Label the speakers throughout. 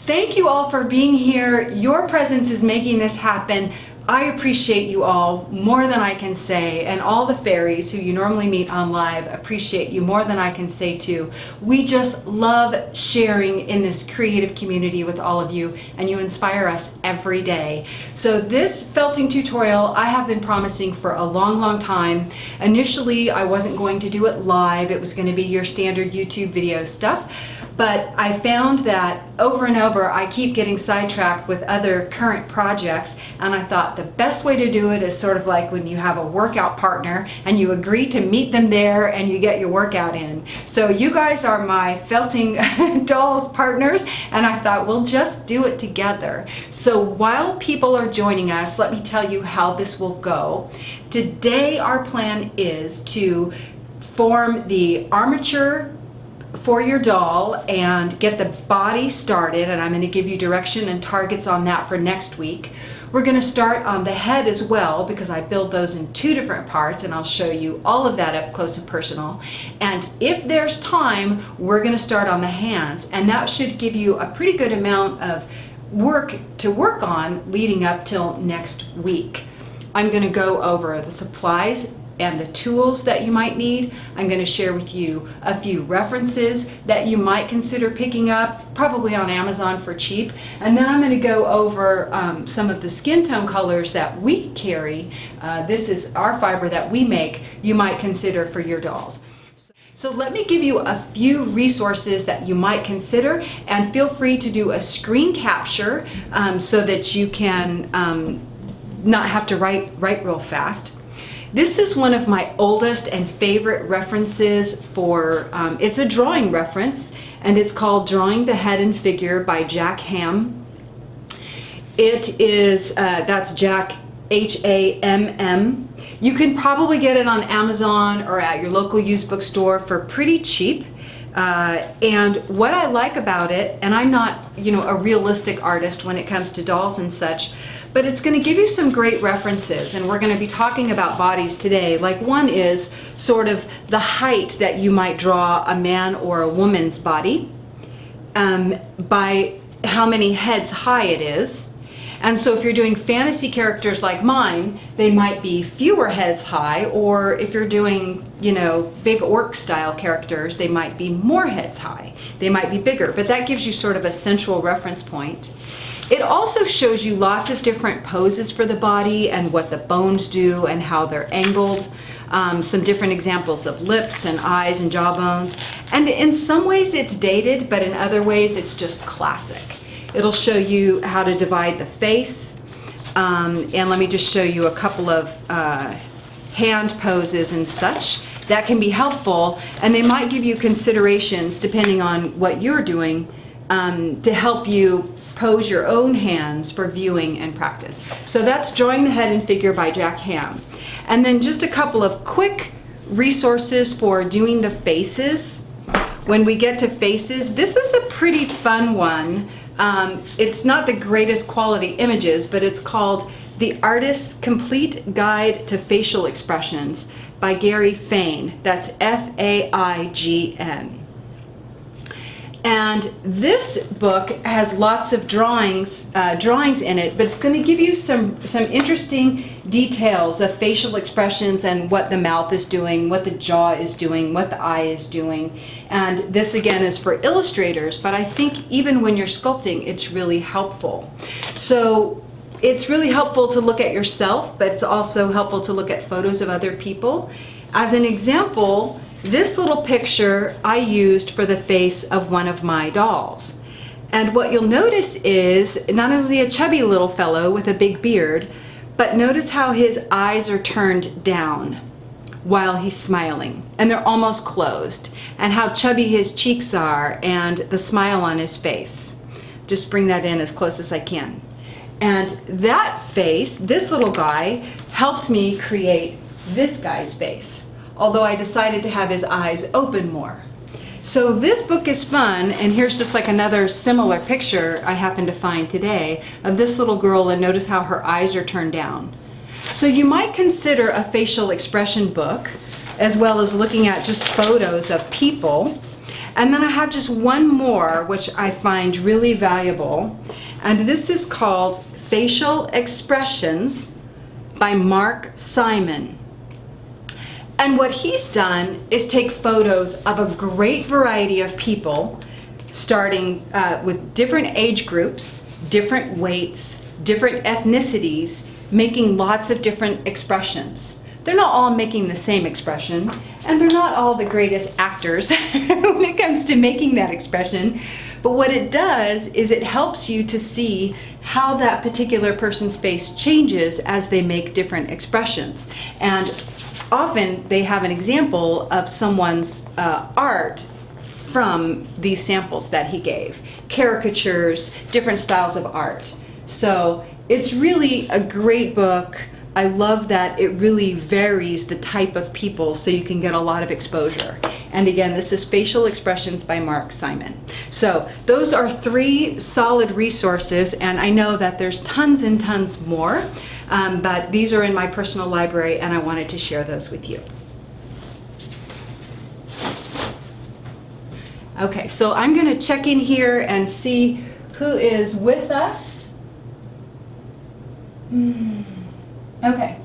Speaker 1: Thank you all for being here. Your presence is making this happen. I appreciate you all more than I can say, and all the fairies who you normally meet on live appreciate you more than I can say too. We just love sharing in this creative community with all of you, and you inspire us every day. So this felting tutorial I have been promising for a long time. Initially I wasn't going to do it live, it was going to be your standard YouTube video stuff. But I found that over and over I keep getting sidetracked with other current projects, and I thought the best way to do it is sort of like when you have a workout partner and you agree to meet them there and you get your workout in. So you guys are my felting dolls partners, and I thought we'll just do it together. So while people are joining us, let me tell you how this will go. Today our plan is to form the armature for your doll and get the body started, and I'm going to give you direction and targets on that for next week. We're going to start on the head as well, because I build those in two different parts, and I'll show you all of that up close and personal. And if there's time, we're going to start on the hands, and that should give you a pretty good amount of work to work on leading up till next week. I'm going to go over the supplies and the tools that you might need. I'm going to share with you a few references that you might consider picking up, probably on Amazon for cheap. And then I'm going to go over some of the skin tone colors that we carry. This is our fiber that we make, you might consider for your dolls. So let me give you a few resources that you might consider, and feel free to do a screen capture so that you can not have to write real fast. This is one of my oldest and favorite references for, it's a drawing reference, and it's called Drawing the Head and Figure by Jack Hamm. It is, that's Jack, H-A-M-M. You can probably get it on Amazon or at your local used bookstore for pretty cheap. And what I like about it, and I'm not, a realistic artist when it comes to dolls and such, but it's going to give you some great references, and we're going to be talking about bodies today. Like, one is sort of the height that you might draw a man or a woman's body by how many heads high it is. And so if you're doing fantasy characters like mine, they might be fewer heads high, or if you're doing, big orc style characters, they might be more heads high. They might be bigger, but that gives you sort of a central reference point. It also shows you lots of different poses for the body and what the bones do and how they're angled. Some different examples of lips and eyes and jawbones. And in some ways it's dated, but in other ways it's just classic. It'll show you how to divide the face. And let me just show you a couple of hand poses and such that can be helpful, and they might give you considerations depending on what you're doing to help you pose your own hands for viewing and practice. So that's Drawing the Head and Figure by Jack Hamm. And then just a couple of quick resources for doing the faces. When we get to faces, this is a pretty fun one. It's not the greatest quality images, but it's called The Artist's Complete Guide to Facial Expressions by Gary Fain. That's F-A-I-G-N. And this book has lots of drawings in it, but it's going to give you some interesting details of facial expressions and what the mouth is doing, what the jaw is doing, what the eye is doing. And this again is for illustrators, but I think even when you're sculpting, it's really helpful. So it's really helpful to look at yourself, but it's also helpful to look at photos of other people. As an example, this little picture I used for the face of one of my dolls. And what you'll notice is not only a chubby little fellow with a big beard, but notice how his eyes are turned down while he's smiling, and they're almost closed, and how chubby his cheeks are and the smile on his face. Just bring that in as close as I can. And that face, this little guy, helped me create this guy's face, although I decided to have his eyes open more. So this book is fun, and here's just like another similar picture I happened to find today of this little girl, and notice how her eyes are turned down. So you might consider a facial expression book, as well as looking at just photos of people. And then I have just one more, which I find really valuable. And this is called Facial Expressions by Mark Simon. And what he's done is take photos of a great variety of people, starting with different age groups, different weights, different ethnicities, making lots of different expressions. They're not all making the same expression, and they're not all the greatest actors when it comes to making that expression. But what it does is it helps you to see how that particular person's face changes as they make different expressions. And often they have an example of someone's art from these samples that he gave. Caricatures, different styles of art. So it's really a great book. I love that it really varies the type of people so you can get a lot of exposure. And again, this is Facial Expressions by Mark Simon. So those are 3 solid resources, and I know that there's tons and tons more, but these are in my personal library and I wanted to share those with you. Okay, so I'm going to check in here and see who is with us. Okay,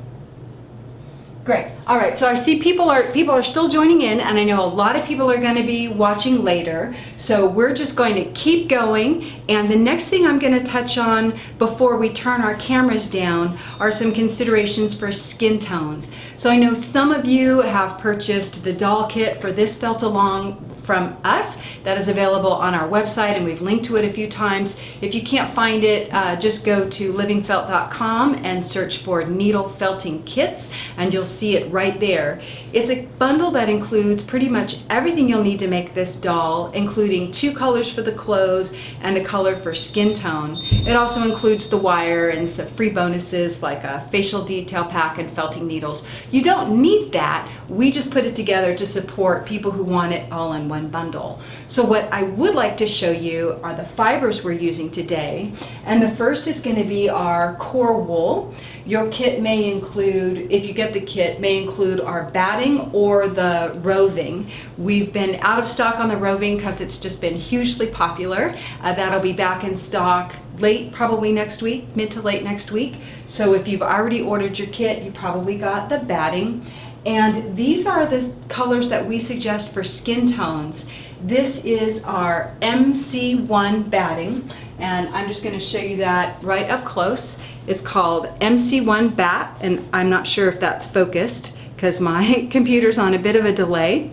Speaker 1: great. All right, so I see people are still joining in, and I know a lot of people are going to be watching later. So we're just going to keep going, and the next thing I'm going to touch on before we turn our cameras down are some considerations for skin tones. So I know some of you have purchased the doll kit for this felt along from us. That is available on our website, and we've linked to it a few times. If you can't find it, just go to livingfelt.com and search for needle felting kits, and you'll see it right there. It's a bundle that includes pretty much everything you'll need to make this doll, including 2 colors for the clothes and a color for skin tone. It also includes the wire and some free bonuses like a facial detail pack and felting needles. You don't need that. We just put it together to support people who want it all in one bundle. So what I would like to show you are the fibers we're using today. And the first is going to be our core wool. Your kit may include, if you get the kit, may include our batting or the roving. We've been out of stock on the roving because it's just been hugely popular. That'll be back in stock late, probably next week, mid to late next week. So if you've already ordered your kit, you probably got the batting. And these are the colors that we suggest for skin tones. This is our MC1 batting, and I'm just going to show you that right up close. It's called MC1 bat, and I'm not sure if that's focused because my computer's on a bit of a delay.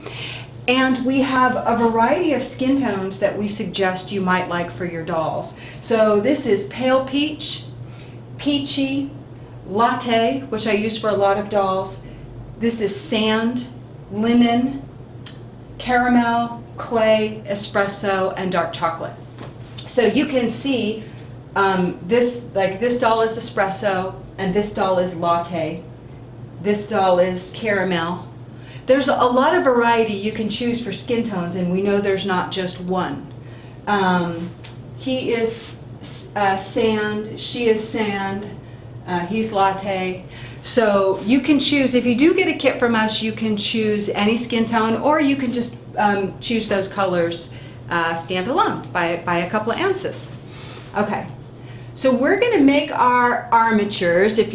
Speaker 1: And we have a variety of skin tones that we suggest you might like for your dolls. So this is pale peach, peachy, latte, which I use for a lot of dolls. This is sand, linen, caramel, clay, espresso, and dark chocolate. So you can see this doll is espresso, and this doll is latte. This doll is caramel. There's a lot of variety you can choose for skin tones, and we know there's not just one. He is sand, she is sand, he's latte. So you can choose, if you do get a kit from us, you can choose any skin tone, or you can just choose those colors standalone by a couple of ounces. Okay, so we're going to make our armatures. If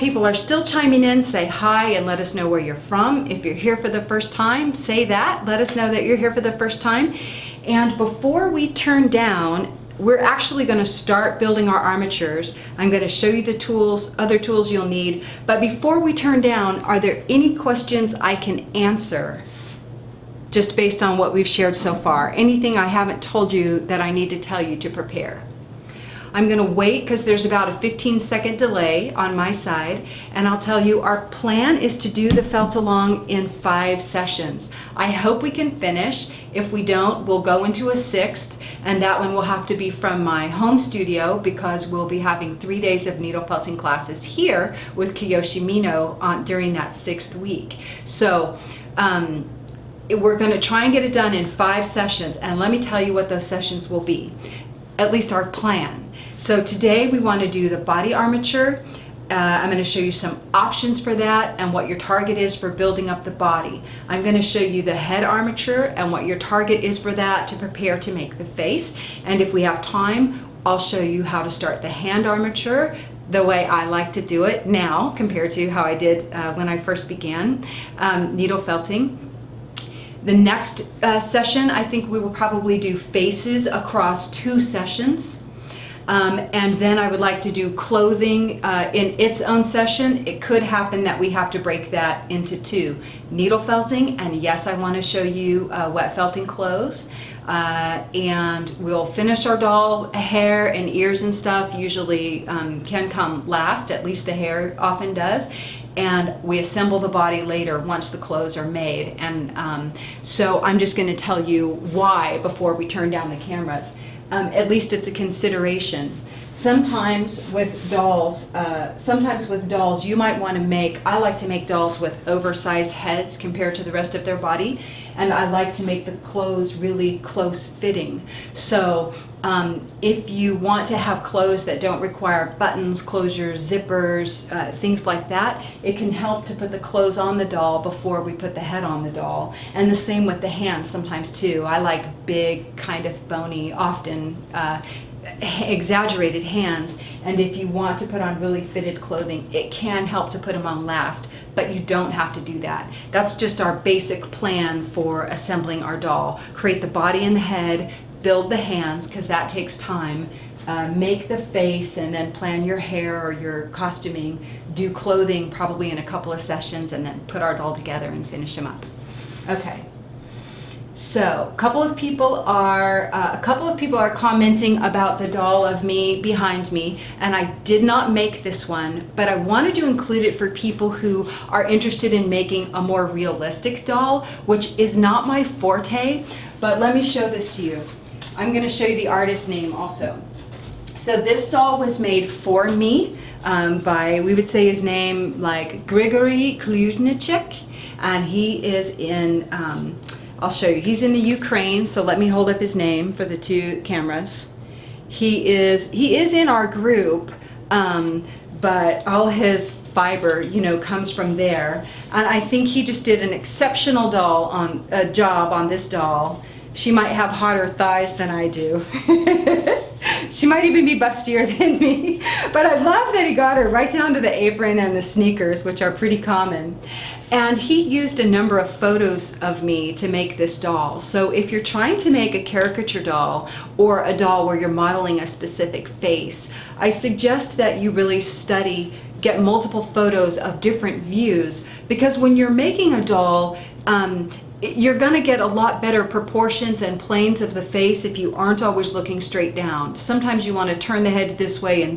Speaker 1: people are still chiming in, say hi and let us know where you're from. If you're here for the first time, say that. Let us know that you're here for the first time. And before we turn down, we're actually going to start building our armatures. I'm going to show you the tools, other tools you'll need. But before we turn down, are there any questions I can answer just based on what we've shared so far? Anything I haven't told you that I need to tell you to prepare? I'm going to wait because there's about a 15-second delay on my side, and I'll tell you our plan is to do the felt along in 5 sessions. I hope we can finish. If we don't, we'll go into a 6th, and that one will have to be from my home studio because we'll be having 3 days of needle felting classes here with Kiyoshi Mino during that 6th week. So we're going to try and get it done in 5 sessions, and let me tell you what those sessions will be, at least our plan. So today we want to do the body armature, I'm going to show you some options for that and what your target is for building up the body. I'm going to show you the head armature and what your target is for that to prepare to make the face. And if we have time, I'll show you how to start the hand armature the way I like to do it now compared to how I did when I first began needle felting. The next session, I think we will probably do faces across 2 sessions. And then I would like to do clothing in its own session. It could happen that we have to break that into 2. Needle felting, and yes, I want to show you wet felting clothes. And we'll finish our doll. Hair and ears and stuff usually can come last, at least the hair often does. And we assemble the body later once the clothes are made. And so I'm just going to tell you why before we turn down the cameras. At least it's a consideration. Sometimes with dolls, you might want to make, I like to make dolls with oversized heads compared to the rest of their body, and I like to make the clothes really close fitting. So if you want to have clothes that don't require buttons, closures, zippers, things like that, it can help to put the clothes on the doll before we put the head on the doll. And the same with the hands sometimes too. I like big, kind of bony, often exaggerated hands, and if you want to put on really fitted clothing, it can help to put them on last, but you don't have to do that. That's just our basic plan for assembling our doll. Create the body and the head, build the hands, because that takes time, make the face, and then plan your hair or your costuming, do clothing probably in a couple of sessions, and then put our doll together and finish them up. Okay. So a couple of people are commenting about the doll of me behind me, and I did not make this one, but I wanted to include it for people who are interested in making a more realistic doll, which is not my forte, but let me show this to you. I'm going to show you the artist's name also. So this doll was made for me by, we would say his name like Grigory Kluznicek, and he is in I'll show you. He's in the Ukraine, so let me hold up his name for the 2 cameras. He is in our group, but all his fiber, comes from there. And I think he just did an exceptional job on this doll. She might have hotter thighs than I do. She might even be bustier than me. But I love that he got her right down to the apron and the sneakers, which are pretty common. And he used a number of photos of me to make this doll. So if you're trying to make a caricature doll or a doll where you're modeling a specific face, I suggest that you really get multiple photos of different views, because when you're making a doll, you're going to get a lot better proportions and planes of the face if you aren't always looking straight down. Sometimes you want to turn the head this way and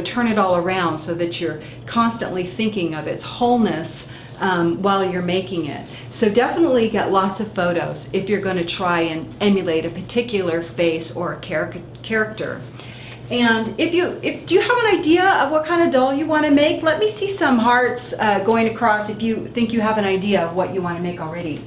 Speaker 1: turn it all around so that you're constantly thinking of its wholeness while you're making it. So definitely get lots of photos if you're going to try and emulate a particular face or a character. And do you have an idea of what kind of doll you want to make? Let me see some hearts going across if you think you have an idea of what you want to make already.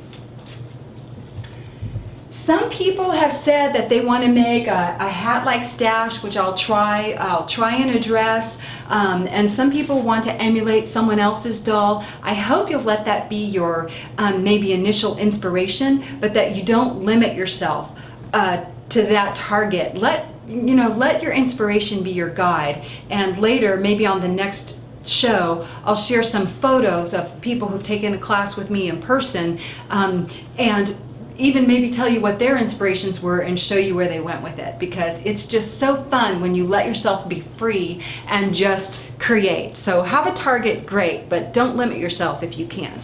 Speaker 1: Some people have said that they want to make a hat-like stash, which I'll try and address. And some people want to emulate someone else's doll. I hope you'll let that be your maybe initial inspiration, but that you don't limit yourself to that target. Let your inspiration be your guide. And later, maybe on the next show, I'll share some photos of people who've taken a class with me in person, and even maybe tell you what their inspirations were and show you where they went with it, because it's just so fun when you let yourself be free and just create. So have a target, great, but don't limit yourself if you can.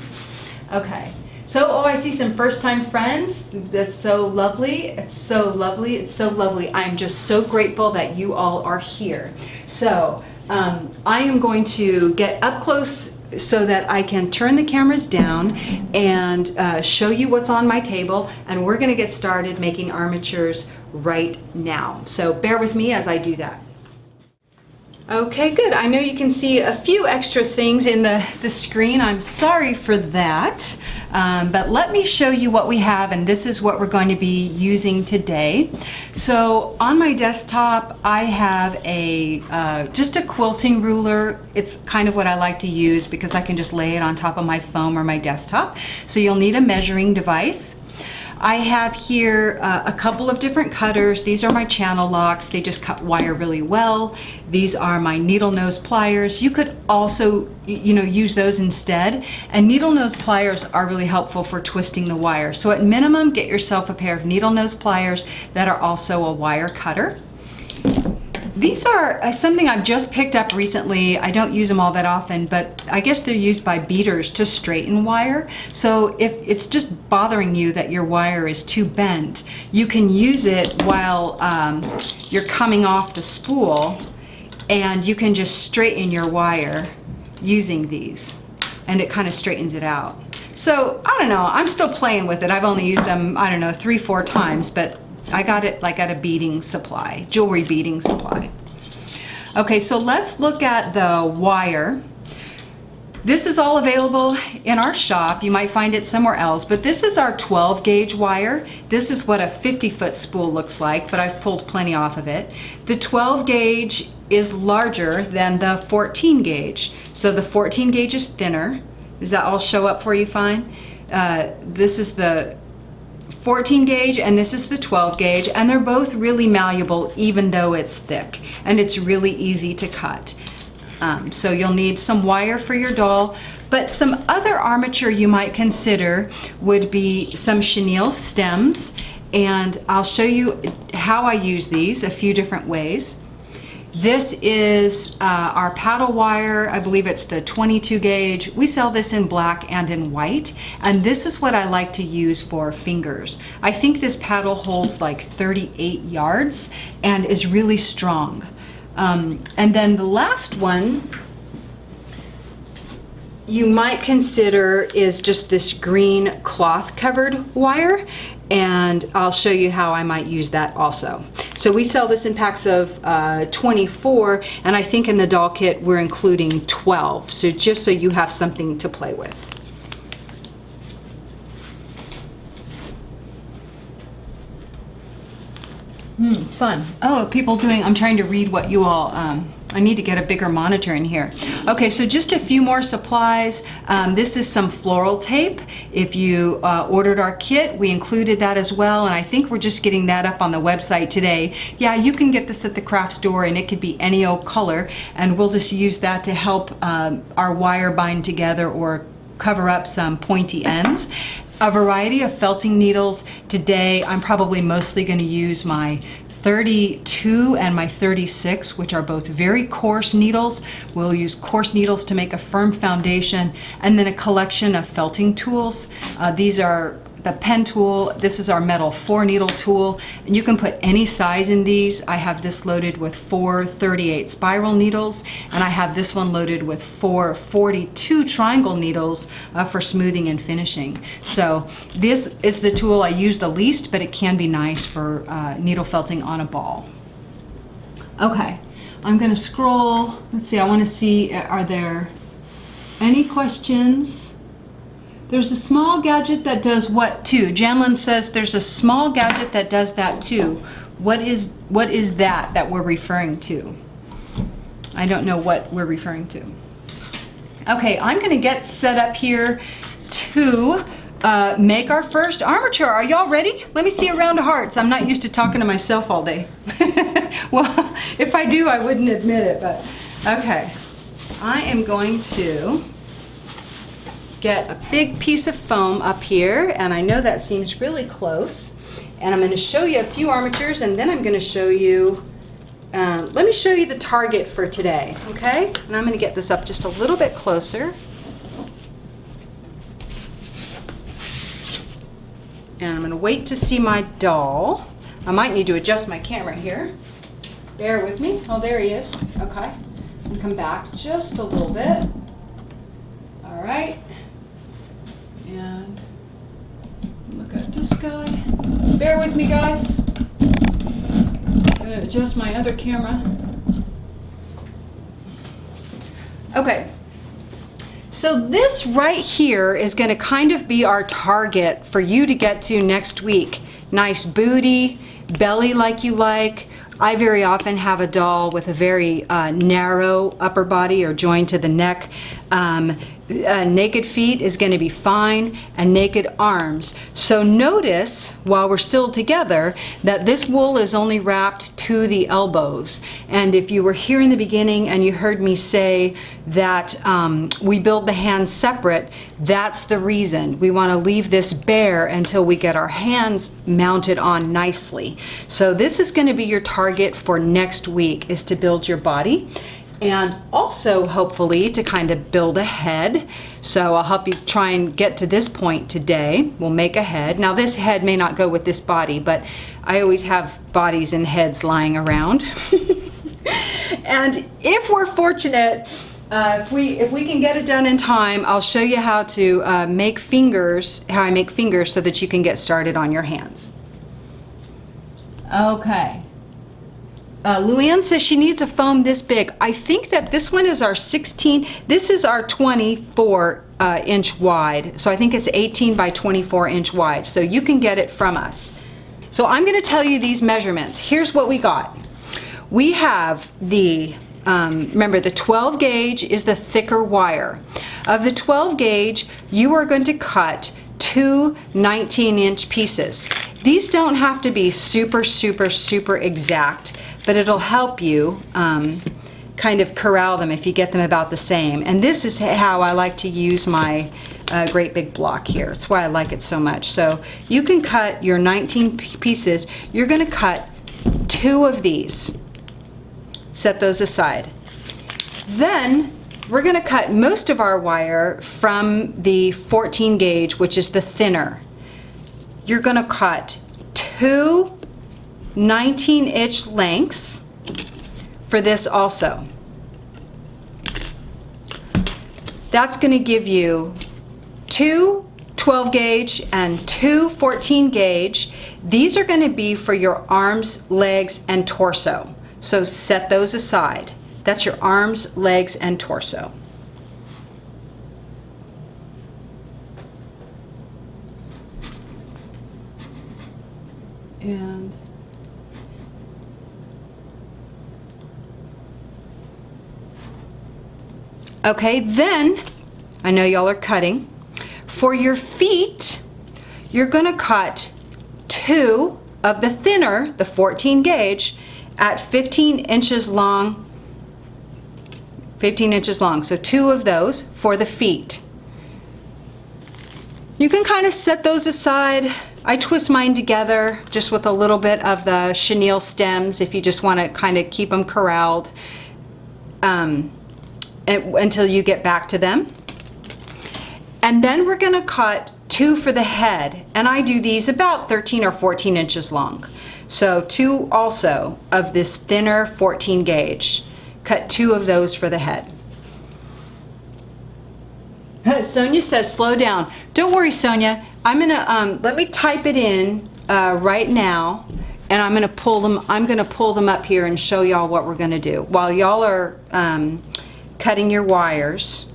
Speaker 1: Okay. So, I see some first-time friends. That's so lovely. It's so lovely. It's so lovely. I'm just so grateful that you all are here. So, I am going to get up close so that I can turn the cameras down and show you what's on my table, and we're going to get started making armatures right now. So bear with me as I do that. Okay, good. I know you can see a few extra things in the screen. I'm sorry for that. But let me show you what we have, and this is what we're going to be using today. So on my desktop, I have just a quilting ruler. It's kind of what I like to use because I can just lay it on top of my foam or my desktop. So you'll need a measuring device. I have here a couple of different cutters. These are my channel locks. They just cut wire really well. These are my needle nose pliers. You could also, use those instead. And needle nose pliers are really helpful for twisting the wire. So at minimum, get yourself a pair of needle nose pliers that are also a wire cutter. These are something I've just picked up recently. I don't use them all that often, but I guess they're used by beaters to straighten wire. So if it's just bothering you that your wire is too bent, you can use it while you're coming off the spool, and you can just straighten your wire using these, and it kind of straightens it out. So I don't know, I'm still playing with it. I've only used them, I don't know, 3-4 times, but I got it like at a beading supply, jewelry beading supply. Okay, so let's look at the wire. This is all available in our shop. You might find it somewhere else, but this is our 12 gauge wire. This is what a 50-foot spool looks like, but I've pulled plenty off of it. The 12 gauge is larger than the 14 gauge. So the 14 gauge is thinner. Does that all show up for you fine? This is the 14 gauge and this is the 12 gauge, and they're both really malleable even though it's thick, and it's really easy to cut. So you'll need some wire for your doll, but some other armature you might consider would be some chenille stems, and I'll show you how I use these a few different ways. This is our paddle wire. I believe it's the 22 gauge. We sell this in black and in white, and this is what I like to use for fingers. I think this paddle holds like 38 yards and is really strong. And then the last one you might consider is just this green cloth covered wire, and I'll show you how I might use that also. So we sell this in packs of 24, and I think in the doll kit we're including 12, so just so you have something to play with. Fun. Oh, people doing, I'm trying to read what you all, I need to get a bigger monitor in here. Okay, so just a few more supplies. This is some floral tape. If you ordered our kit, we included that as well, and I think we're just getting that up on the website today. Yeah, you can get this at the craft store, and it could be any old color, and we'll just use that to help our wire bind together or cover up some pointy ends. A variety of felting needles. Today I'm probably mostly going to use my 32 and my 36, which are both very coarse needles. We'll use coarse needles to make a firm foundation, and then a collection of felting tools. These are the pen tool. This is our metal 4-needle tool, and you can put any size in these. I have this loaded with 4 38 spiral needles, and I have this one loaded with 4 42 triangle needles for smoothing and finishing. So this is the tool I use the least, but it can be nice for needle felting on a ball. Okay, I'm gonna scroll. Let's see, I want to see, are there any questions? There's a small gadget that does what too? Janlyn says there's a small gadget that does that too. What is that we're referring to? I don't know what we're referring to. Okay, I'm gonna get set up here to make our first armature. Are y'all ready? Let me see a round of hearts. I'm not used to talking to myself all day. Well, if I do, I wouldn't admit it, but okay. I am going to get a big piece of foam up here, and I know that seems really close, and I'm going to show you a few armatures, and then I'm going to show you let me show you the target for today, okay? And I'm going to get this up just a little bit closer, and I'm going to wait to see my doll. I might need to adjust my camera here. Bear with me. Oh, there he is. Okay, I'm going to come back just a little bit. All right. And look at this guy. Bear with me, guys. I'm gonna adjust my other camera. Okay. So this right here is going to kind of be our target for you to get to next week. Nice booty, belly like you like. I very often have a doll with a very narrow upper body or joined to the neck. Naked feet is going to be fine, and naked arms. So notice, while we're still together, that this wool is only wrapped to the elbows. And if you were here in the beginning and you heard me say that we build the hands separate, that's the reason. We want to leave this bare until we get our hands mounted on nicely. So this is going to be your target for next week, is to build your body. And also hopefully to kind of build a head. So I'll help you try and get to this point today. We'll make a head. Now this head may not go with this body, but I always have bodies and heads lying around. And if we're fortunate, if we can get it done in time, I'll show you how to make fingers, how I make fingers so that you can get started on your hands. Okay. Luann says she needs a foam this big. I think that this one is our 16, this is our 24 inch wide. So I think it's 18 by 24 inch wide. So you can get it from us. So I'm going to tell you these measurements. Here's what we got. We have the, remember the 12 gauge is the thicker wire. Of the 12 gauge, you are going to cut two 19-inch pieces. These don't have to be super, super, super exact, but it'll help you kind of corral them if you get them about the same. And this is how I like to use my great big block here. That's why I like it so much. So you can cut your 19 pieces. You're going to cut two of these. Set those aside. Then we're going to cut most of our wire from the 14 gauge, which is the thinner. You're going to cut two 19-inch lengths for this also. That's going to give you two 12 gauge and two 14 gauge. These are going to be for your arms, legs, and torso. So set those aside. That's your arms, legs, and torso. And okay, then I know y'all are cutting. For your feet, you're going to cut two of the thinner, the 14 gauge, at 15 inches long. 15 inches long. So two of those for the feet. You can kind of set those aside. I twist mine together just with a little bit of the chenille stems if you just want to kind of keep them corralled until you get back to them. And then we're going to cut two for the head, and I do these about 13 or 14 inches long. So two also of this thinner 14 gauge. Cut two of those for the head. Sonia says slow down. Don't worry, Sonia. I'm gonna let me type it in right now, and I'm gonna pull them up here and show y'all what we're gonna do while y'all are cutting your wires.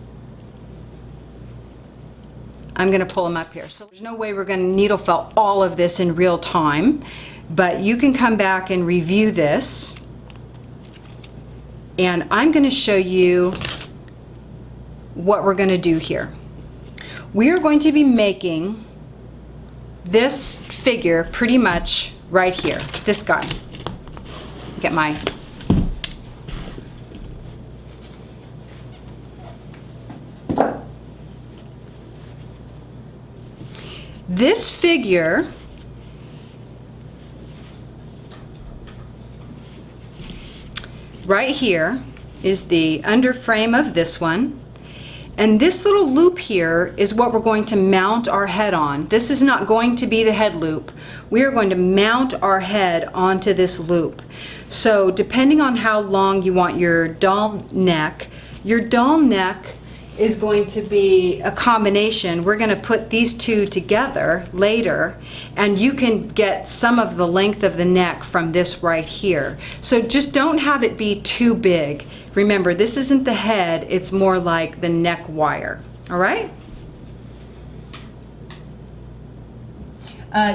Speaker 1: I'm gonna pull them up here. So there's no way we're gonna needle felt all of this in real time, but you can come back and review this. And I'm going to show you what we're going to do here. We are going to be making this figure pretty much right here. This guy. Get my... This figure right here is the underframe of this one, and this little loop here is what we're going to mount our head on. This is not going to be the head loop. We are going to mount our head onto this loop. So depending on how long you want your doll neck is going to be a combination. We're going to put these two together later, and you can get some of the length of the neck from this right here. So just don't have it be too big. Remember, this isn't the head, it's more like the neck wire. All right?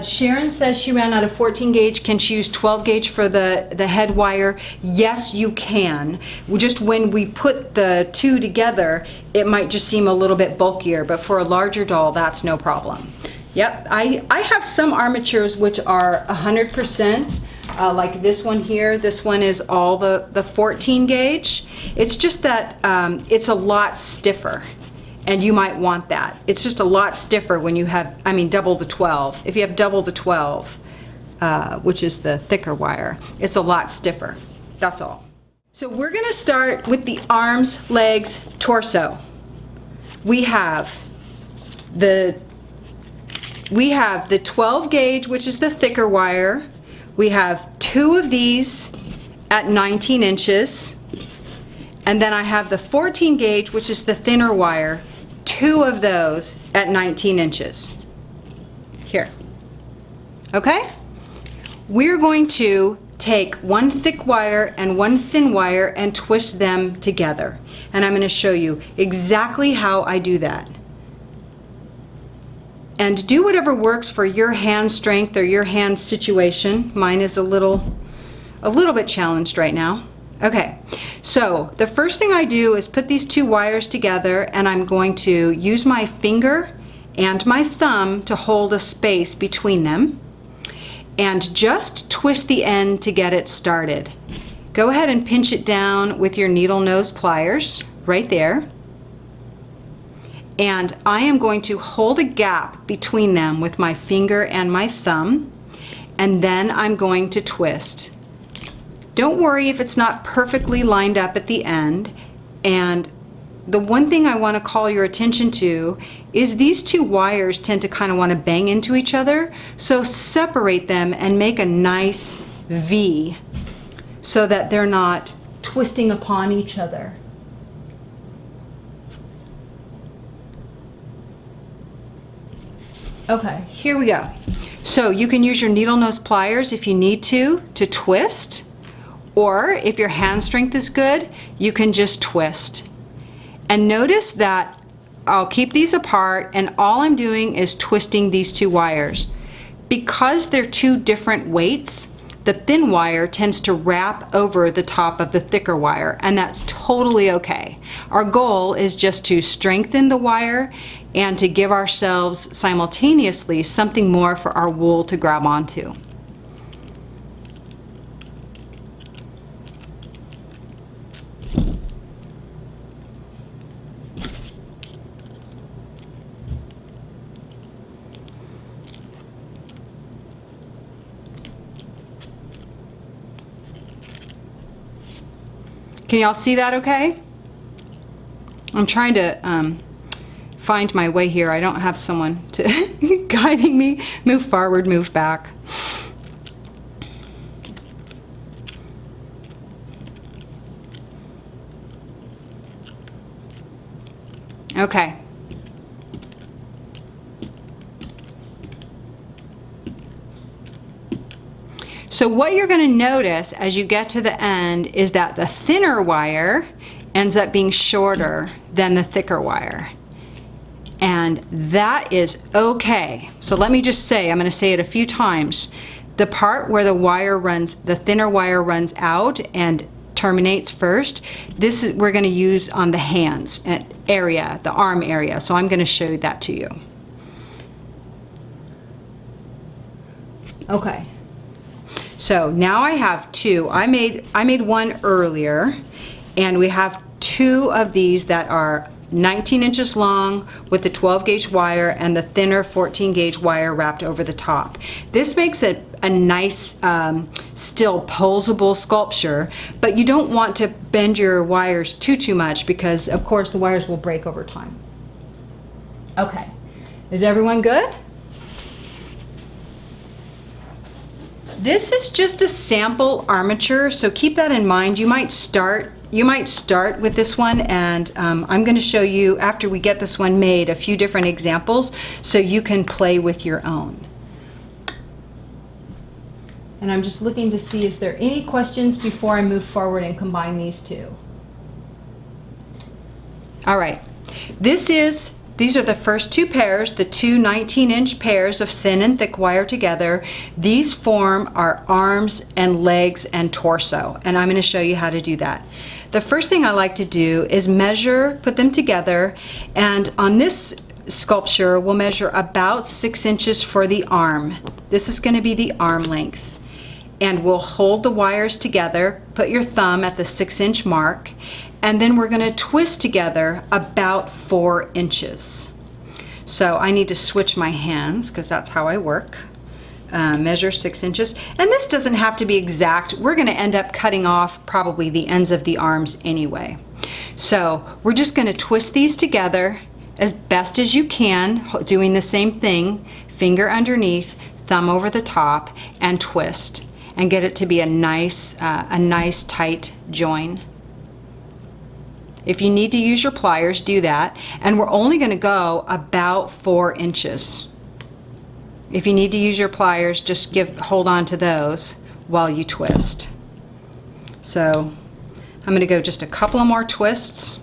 Speaker 1: Sharon says she ran out of 14 gauge. Can she use 12 gauge for the head wire? Yes, you can. Just when we put the two together, it might just seem a little bit bulkier, but for a larger doll, that's no problem. Yep, I have some armatures which are 100%, like this one here. This one is all the 14 gauge. It's just that it's a lot stiffer. And you might want that. It's just a lot stiffer when you have, double the 12. If you have double the 12, which is the thicker wire, it's a lot stiffer. That's all. So we're gonna start with the arms, legs, torso. We have the 12 gauge, which is the thicker wire. We have two of these at 19 inches. And then I have the 14 gauge, which is the thinner wire. Two of those at 19 inches. Here. Okay? We're going to take one thick wire and one thin wire and twist them together. And I'm going to show you exactly how I do that. And do whatever works for your hand strength or your hand situation. Mine is a little bit challenged right now. Okay, so the first thing I do is put these two wires together, and I'm going to use my finger and my thumb to hold a space between them and just twist the end to get it started. Go ahead and pinch it down with your needle nose pliers right there. And I am going to hold a gap between them with my finger and my thumb, and then I'm going to twist. Don't worry if it's not perfectly lined up at the end. And the one thing I want to call your attention to is these two wires tend to kind of want to bang into each other. So separate them and make a nice V so that they're not twisting upon each other. Okay, here we go. So you can use your needle nose pliers if you need to twist. Or if your hand strength is good, you can just twist. And notice that I'll keep these apart, and all I'm doing is twisting these two wires. Because they're two different weights, the thin wire tends to wrap over the top of the thicker wire, and that's totally okay. Our goal is just to strengthen the wire and to give ourselves simultaneously something more for our wool to grab onto. Can y'all see that okay? I'm trying to find my way here. I don't have someone to guiding me. Move forward, move back. Okay. So what you're going to notice as you get to the end is that the thinner wire ends up being shorter than the thicker wire. And that is okay. So let me just say, I'm going to say it a few times. The part where the thinner wire runs out and terminates first, this is we're going to use on the hands area, the arm area. So I'm going to show that to you. Okay. So now I have two. I made one earlier, and we have two of these that are 19 inches long with the 12 gauge wire and the thinner 14 gauge wire wrapped over the top. This makes it a nice, still posable sculpture, but you don't want to bend your wires too much because of course the wires will break over time. Okay, is everyone good? This is just a sample armature, so keep that in mind. You might start with this one, and I'm going to show you, after we get this one made, a few different examples so you can play with your own. And I'm just looking to see, is there any questions before I move forward and combine these two? All right, these are the first two pairs, the two 19-inch pairs of thin and thick wire together. These form our arms and legs and torso, and I'm going to show you how to do that. The first thing I like to do is measure, put them together, and on this sculpture we'll measure about 6 inches for the arm. This is going to be the arm length. And we'll hold the wires together, put your thumb at the 6-inch mark, and then we're going to twist together about 4 inches. So I need to switch my hands because that's how I work. Measure 6 inches. And this doesn't have to be exact. We're going to end up cutting off probably the ends of the arms anyway. So we're just going to twist these together as best as you can, doing the same thing, finger underneath, thumb over the top, and twist, and get it to be a nice tight join. If you need to use your pliers, do that. And we're only going to go about 4 inches. If you need to use your pliers, just hold on to those while you twist. So I'm going to go just a couple of more twists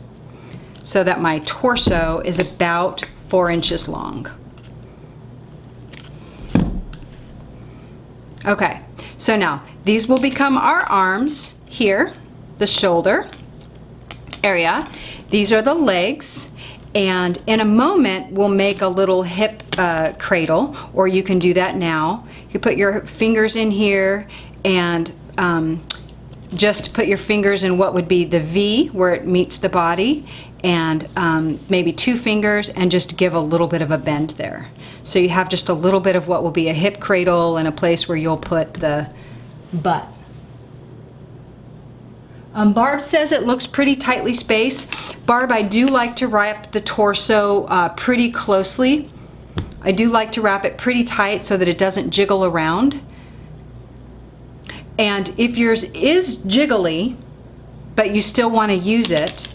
Speaker 1: so that my torso is about 4 inches long. Okay, so now these will become our arms here, the shoulder area. These are the legs, and in a moment we'll make a little hip cradle, or you can do that now. You put your fingers in here and just put your fingers in what would be the V where it meets the body, and maybe 2 fingers, and just give a little bit of a bend there. So you have just a little bit of what will be a hip cradle and a place where you'll put the butt. Barb says it looks pretty tightly spaced. Barb, I do like to wrap the torso pretty closely. I do like to wrap it pretty tight so that it doesn't jiggle around. And if yours is jiggly, but you still want to use it,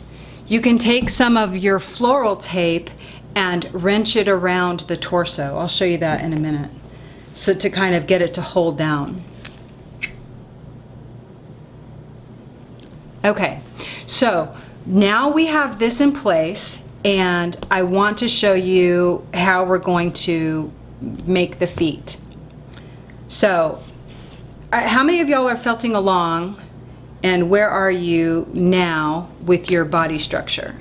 Speaker 1: you can take some of your floral tape and wrench it around the torso. I'll show you that in a minute. So to kind of get it to hold down. Okay, so now we have this in place, and I want to show you how we're going to make the feet. So, how many of y'all are felting along, and where are you now with your body structure?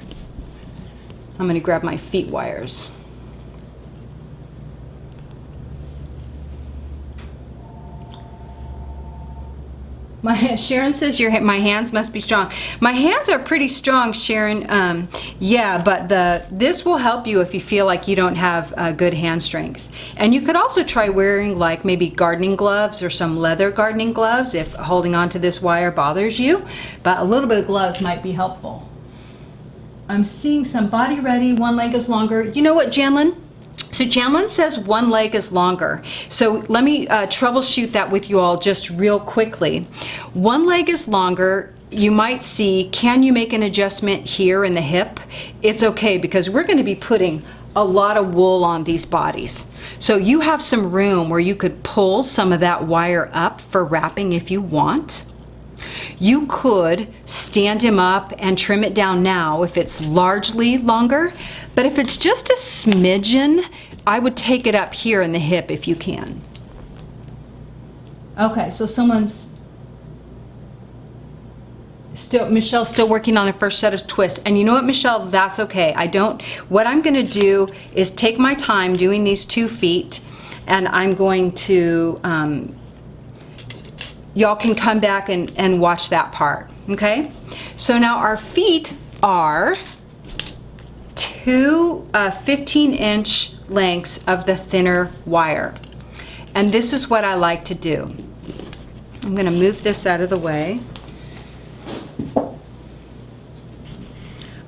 Speaker 1: I'm going to grab my feet wires. Sharon says my hands must be strong. My hands are pretty strong, Sharon. Yeah, but this will help you if you feel like you don't have good hand strength. And you could also try wearing like maybe gardening gloves or some leather gardening gloves if holding on to this wire bothers you. But a little bit of gloves might be helpful. I'm seeing some body ready, one leg is longer. You know what, Janlyn? So Janlyn says one leg is longer. So let me troubleshoot that with you all just real quickly. One leg is longer. You might see, can you make an adjustment here in the hip? It's okay, because we're going to be putting a lot of wool on these bodies. So you have some room where you could pull some of that wire up for wrapping if you want. You could stand him up and trim it down now if it's largely longer, but if it's just a smidgen, I would take it up here in the hip if you can. Okay, so Michelle's still working on her first set of twists. And you know what, Michelle, that's okay. What I'm gonna do is take my time doing these 2 feet, and I'm going to, y'all can come back and watch that part, okay? So now our feet are 2 15-inch lengths of the thinner wire. And this is what I like to do. I'm gonna move this out of the way.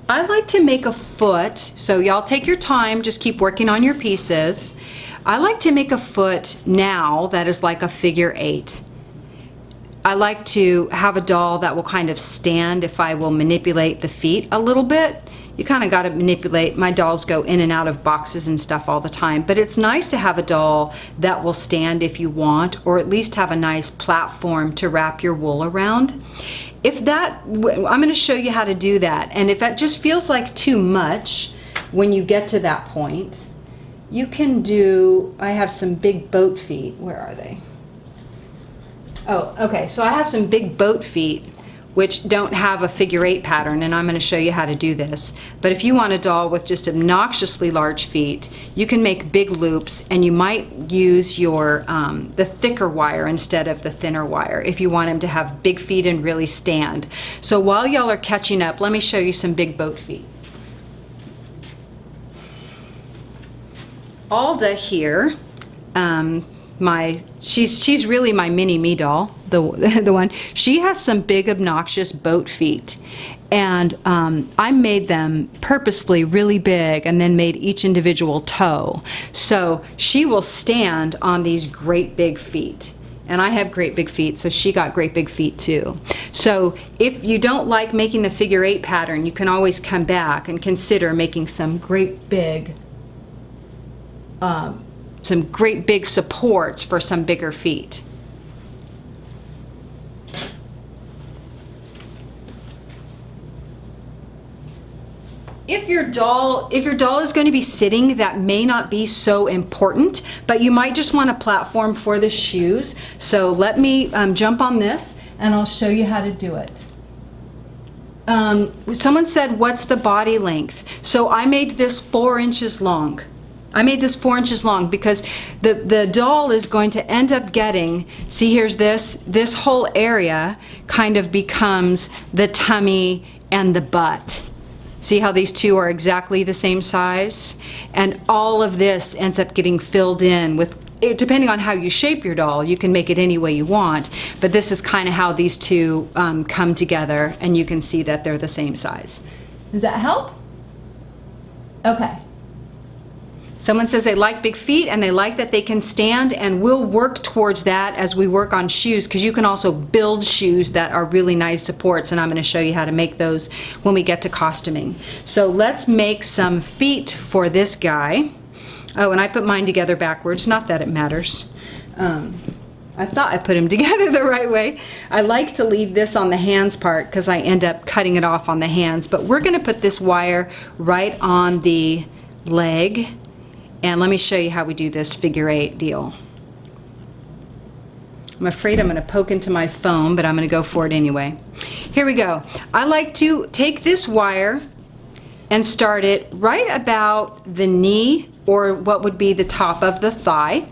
Speaker 1: I like to make a foot, so y'all take your time, just keep working on your pieces. I like to make a foot now that is like a figure 8. I like to have a doll that will kind of stand if I will manipulate the feet a little bit. You kind of got to manipulate. My dolls go in and out of boxes and stuff all the time, but it's nice to have a doll that will stand if you want, or at least have a nice platform to wrap your wool around. If that, I'm going to show you how to do that, and if that just feels like too much when you get to that point, you can do, I have some big boat feet. Where are they? Oh, okay, so I have some big boat feet which don't have a figure 8 pattern, and I'm going to show you how to do this. But if you want a doll with just obnoxiously large feet, you can make big loops, and you might use your the thicker wire instead of the thinner wire if you want them to have big feet and really stand. So while y'all are catching up, let me show you some big boat feet. Alda here, she's really my mini me doll, the one. She has some big obnoxious boat feet, and I made them purposefully really big and then made each individual toe. So she will stand on these great big feet. And I have great big feet, so she got great big feet too. So if you don't like making the figure 8 pattern, you can always come back and consider making some great big supports for some bigger feet. If your doll is going to be sitting, that may not be so important, but you might just want a platform for the shoes. So let me jump on this and I'll show you how to do it. Someone said, what's the body length? So I made this 4 inches long. I made this 4 inches long because the doll is going to end up getting, see, here's this whole area kind of becomes the tummy and the butt. See how these two are exactly the same size? And all of this ends up getting filled in with, depending on how you shape your doll, you can make it any way you want, but this is kind of how these two come together, and you can see that they're the same size. Does that help? Okay. Someone says they like big feet and they like that they can stand, and we'll work towards that as we work on shoes, because you can also build shoes that are really nice supports, and I'm going to show you how to make those when we get to costuming. So let's make some feet for this guy. Oh, and I put mine together backwards, not that it matters. I thought I put them together the right way. I like to leave this on the hands part because I end up cutting it off on the hands, but we're going to put this wire right on the leg. And let me show you how we do this figure 8 deal. I'm afraid I'm going to poke into my phone, but I'm going to go for it anyway. Here we go. I like to take this wire and start it right about the knee, or what would be the top of the thigh.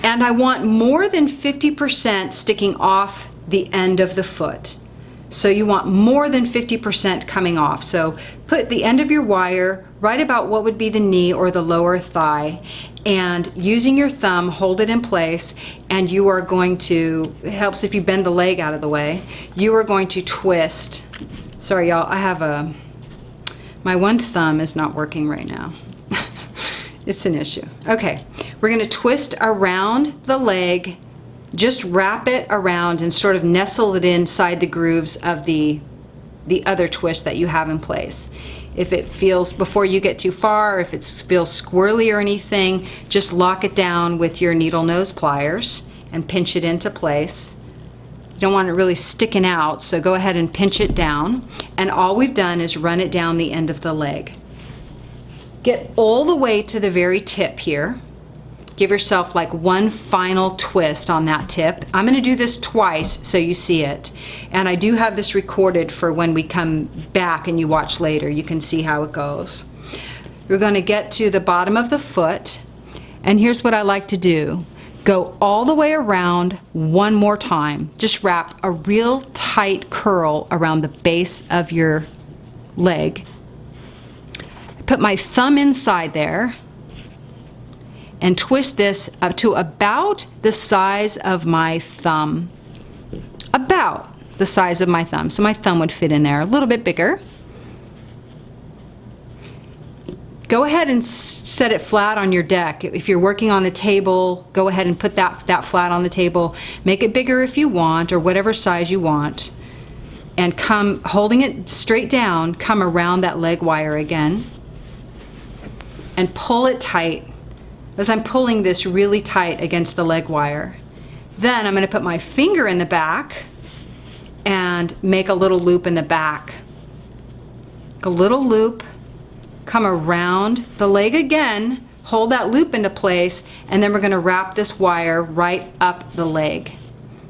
Speaker 1: And I want more than 50% sticking off the end of the foot. So you want more than 50% coming off. So put the end of your wire right about what would be the knee or the lower thigh, and using your thumb, hold it in place, and you are going to, it helps if you bend the leg out of the way, you are going to twist. Sorry y'all, I have my one thumb is not working right now. It's an issue. Okay, we're going to twist around the leg. Just wrap it around and sort of nestle it inside the grooves of the other twist that you have in place. If it feels, before you get too far, if it feels squirrely or anything, just lock it down with your needle nose pliers and pinch it into place. You don't want it really sticking out, so go ahead and pinch it down. And all we've done is run it down the end of the leg. Get all the way to the very tip here. Give yourself like one final twist on that tip. I'm going to do this twice so you see it. And I do have this recorded for when we come back and you watch later. You can see how it goes. We're going to get to the bottom of the foot. And here's what I like to do. Go all the way around one more time. Just wrap a real tight curl around the base of your leg. Put my thumb inside there and twist this up to about the size of my thumb. About the size of my thumb. So my thumb would fit in there a little bit bigger. go ahead and set it flat on your deck. If you're working on a table, go ahead and put that flat on the table. Make it bigger if you want, or whatever size you want. And come, holding it straight down, come around that leg wire again. And pull it tight, as I'm pulling this really tight against the leg wire. Then I'm going to put my finger in the back and make a little loop in the back. A little loop. Come around the leg again, hold that loop into place, and then we're going to wrap this wire right up the leg.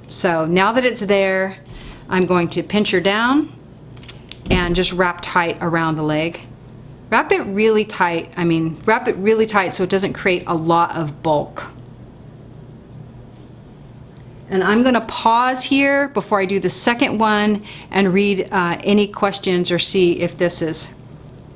Speaker 1: So now that it's there, I'm going to pinch her down and just wrap tight around the leg. Wrap it really tight, wrap it really tight so it doesn't create a lot of bulk. And I'm going to pause here before I do the second one and read any questions or see if this is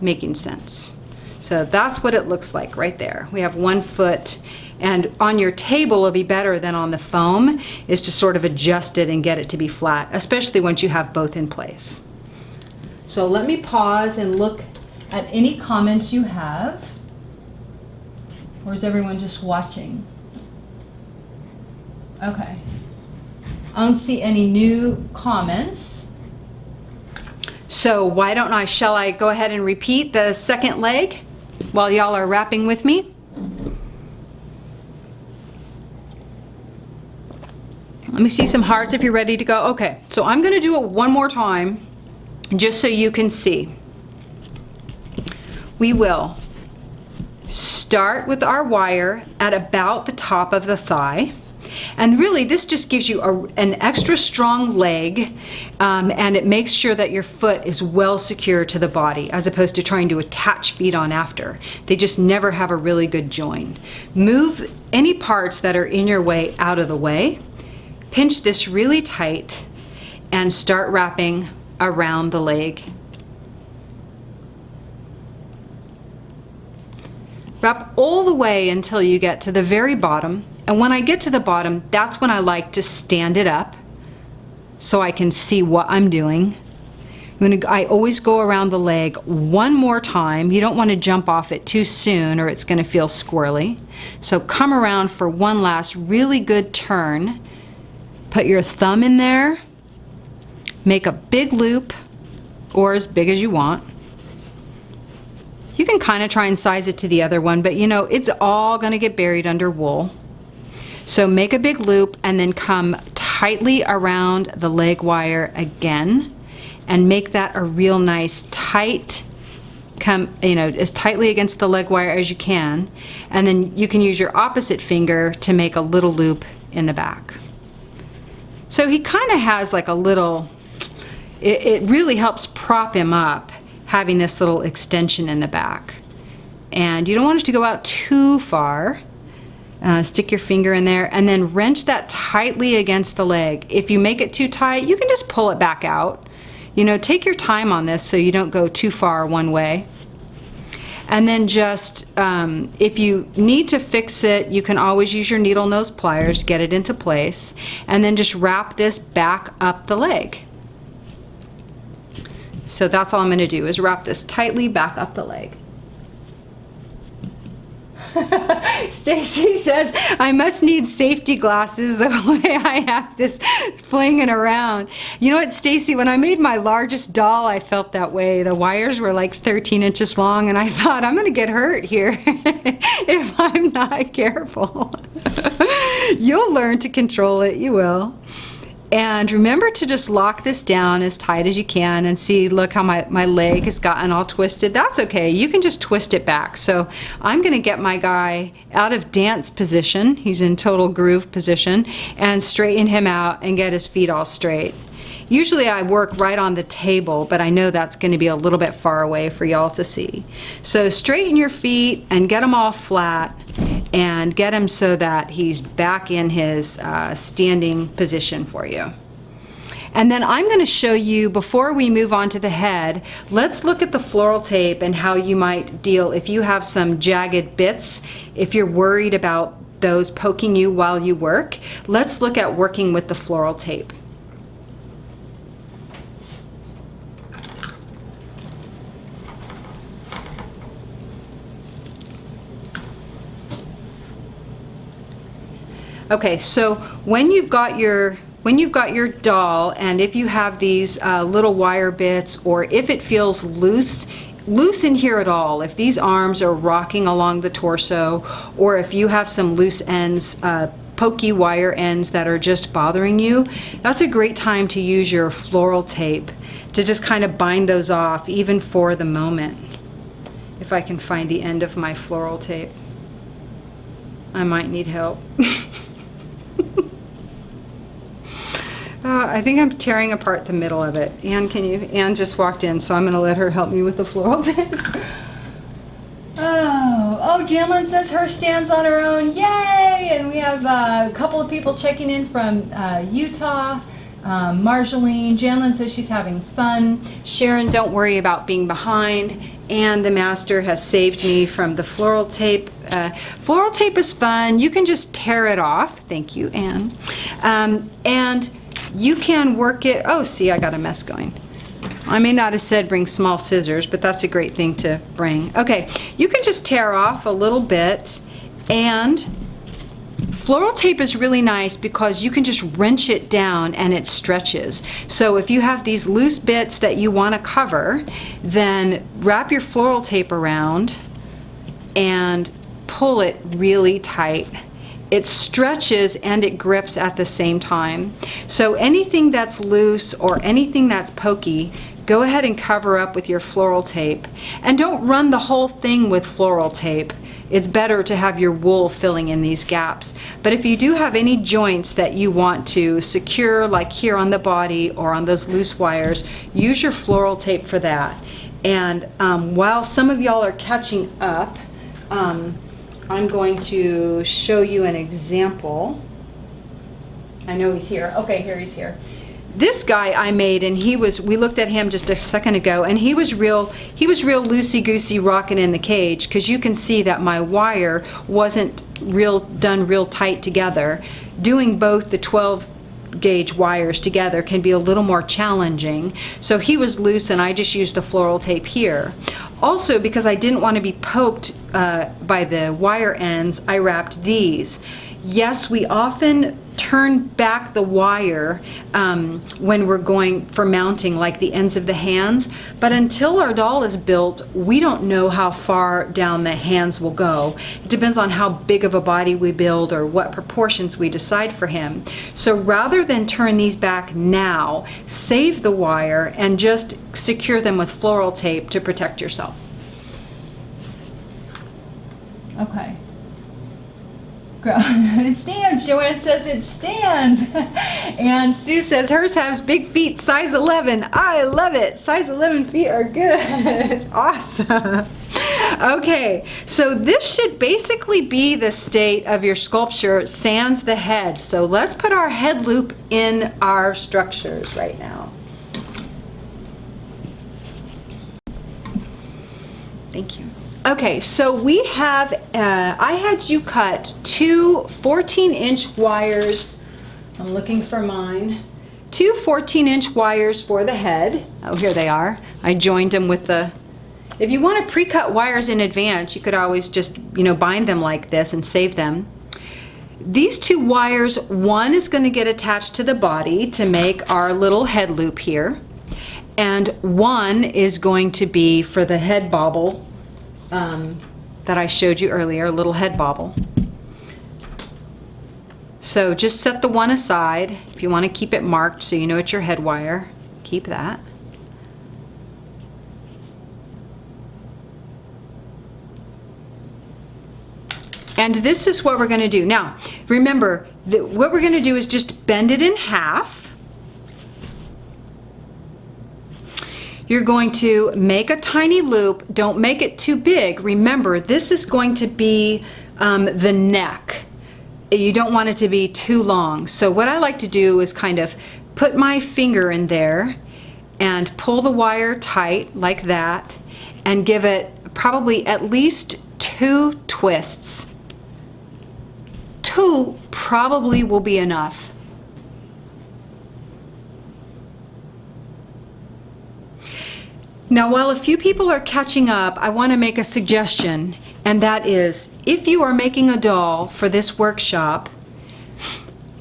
Speaker 1: making sense. So that's what it looks like right there. We have 1 foot, and on your table it'll be better than on the foam is to sort of adjust it and get it to be flat, especially once you have both in place. So let me pause and look at any comments you have. Or is everyone just watching? Okay. I don't see any new comments. So shall I go ahead and repeat the second leg while y'all are wrapping with me? Let me see some hearts if you're ready to go. Okay, so I'm going to do it one more time just so you can see. We will start with our wire at about the top of the thigh. And really, this just gives you an extra strong leg, and it makes sure that your foot is well secure to the body, as opposed to trying to attach feet on after. They just never have a really good join. Move any parts that are in your way out of the way. Pinch this really tight and start wrapping around the leg. Wrap all the way until you get to the very bottom. And when I get to the bottom, that's when I like to stand it up so I can see what I'm doing. I always go around the leg one more time. You don't want to jump off it too soon or it's going to feel squirrely. So come around for one last really good turn. Put your thumb in there. Make a big loop, or as big as you want. You can kind of try and size it to the other one, but it's all going to get buried under wool. So make a big loop and then come tightly around the leg wire again and make that a real nice tight, as tightly against the leg wire as you can. And then you can use your opposite finger to make a little loop in the back. So he kind of has like a little, it really helps prop him up, having this little extension in the back. And you don't want it to go out too far. Stick your finger in there and then wrench that tightly against the leg. If you make it too tight, you can just pull it back out. Take your time on this so you don't go too far one way. And then just, if you need to fix it, you can always use your needle nose pliers, get it into place, and then just wrap this back up the leg. So that's all I'm going to do is wrap this tightly back up the leg. Stacy says, I must need safety glasses the way I have this flinging around. You know what, Stacy, when I made my largest doll, I felt that way. The wires were like 13 inches long, and I thought, I'm going to get hurt here if I'm not careful. You'll learn to control it, you will. And remember to just lock this down as tight as you can and see, look how my leg has gotten all twisted. That's okay, you can just twist it back. So I'm gonna get my guy out of dance position, he's in total groove position, and straighten him out and get his feet all straight. Usually I work right on the table, but I know that's going to be a little bit far away for y'all to see. So straighten your feet and get them all flat and get him so that he's back in his standing position for you. And then I'm going to show you, before we move on to the head, let's look at the floral tape and how you might deal if you have some jagged bits, if you're worried about those poking you while you work. Let's look at working with the floral tape. Okay, so when you've got your doll, and if you have these little wire bits, or if it feels loose in here at all, if these arms are rocking along the torso, or if you have some loose ends, pokey wire ends that are just bothering you, that's a great time to use your floral tape to just kind of bind those off, even for the moment. If I can find the end of my floral tape, I might need help. I think I'm tearing apart the middle of it. Anne just walked in, so I'm going to let her help me with the floral tape. Oh, Janlyn says her stands on her own. Yay! And we have a couple of people checking in from Utah. Marjolaine, Janlyn says she's having fun. Sharon, don't worry about being behind. And the master has saved me from the floral tape. Floral tape is fun. You can just tear it off. Thank you, Anne. And you can work it. Oh, see, I got a mess going. I may not have said bring small scissors, but that's a great thing to bring. Okay, you can just tear off a little bit, and floral tape is really nice because you can just wrench it down and it stretches. So if you have these loose bits that you want to cover, then wrap your floral tape around and pull it really tight. It stretches and it grips at the same time. So anything that's loose or anything that's pokey, go ahead and cover up with your floral tape. And don't run the whole thing with floral tape. It's better to have your wool filling in these gaps. But if you do have any joints that you want to secure, like here on the body or on those loose wires, use your floral tape for that. And while some of y'all are catching up, I'm going to show you an example. I know he's here. Okay, here he's here. This guy I made, and we looked at him just a second ago, and he was real loosey-goosey rocking in the cage, because you can see that my wire wasn't done real tight together. Doing both the 12 gauge wires together can be a little more challenging. So he was loose, and I just used the floral tape here. Also, because I didn't want to be poked by the wire ends, I wrapped these. Yes, we often turn back the wire when we're going for mounting, like the ends of the hands, but until our doll is built, we don't know how far down the hands will go. It depends on how big of a body we build or what proportions we decide for him. So rather than turn these back now, save the wire and just secure them with floral tape to protect yourself. Okay. It stands. Joanne says it stands. And Sue says hers has big feet, size 11. I love it. Size 11 feet are good. Awesome. Okay, so this should basically be the state of your sculpture sans the head. So let's put our head loop in our structures right now. Thank you. Okay, so we have, I had you cut two 14-inch wires. I'm looking for mine. Two 14-inch wires for the head. Oh, here they are. I joined them with the, if you want to pre-cut wires in advance, you could always just, bind them like this and save them. These two wires, one is going to get attached to the body to make our little head loop here. And one is going to be for the head bobble that I showed you earlier, a little head bobble. So just set the one aside. If you want to keep it marked so you know it's your head wire, keep that. And this is what we're going to do. Now, remember, what we're going to do is just bend it in half. You're going to make a tiny loop. Don't make it too big. Remember, this is going to be the neck. You don't want it to be too long. So what I like to do is kind of put my finger in there and pull the wire tight like that and give it probably at least 2 twists. 2 probably will be enough. Now, while a few people are catching up, I want to make a suggestion, and that is, if you are making a doll for this workshop,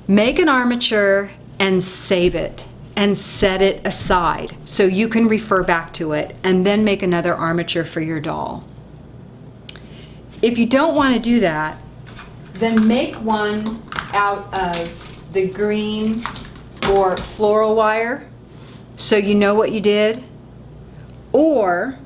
Speaker 1: Make an armature and save it and set it aside so you can refer back to it, and then make another armature for your doll. If you don't want to do that, then make one out of the green or floral wire so you know what you did, or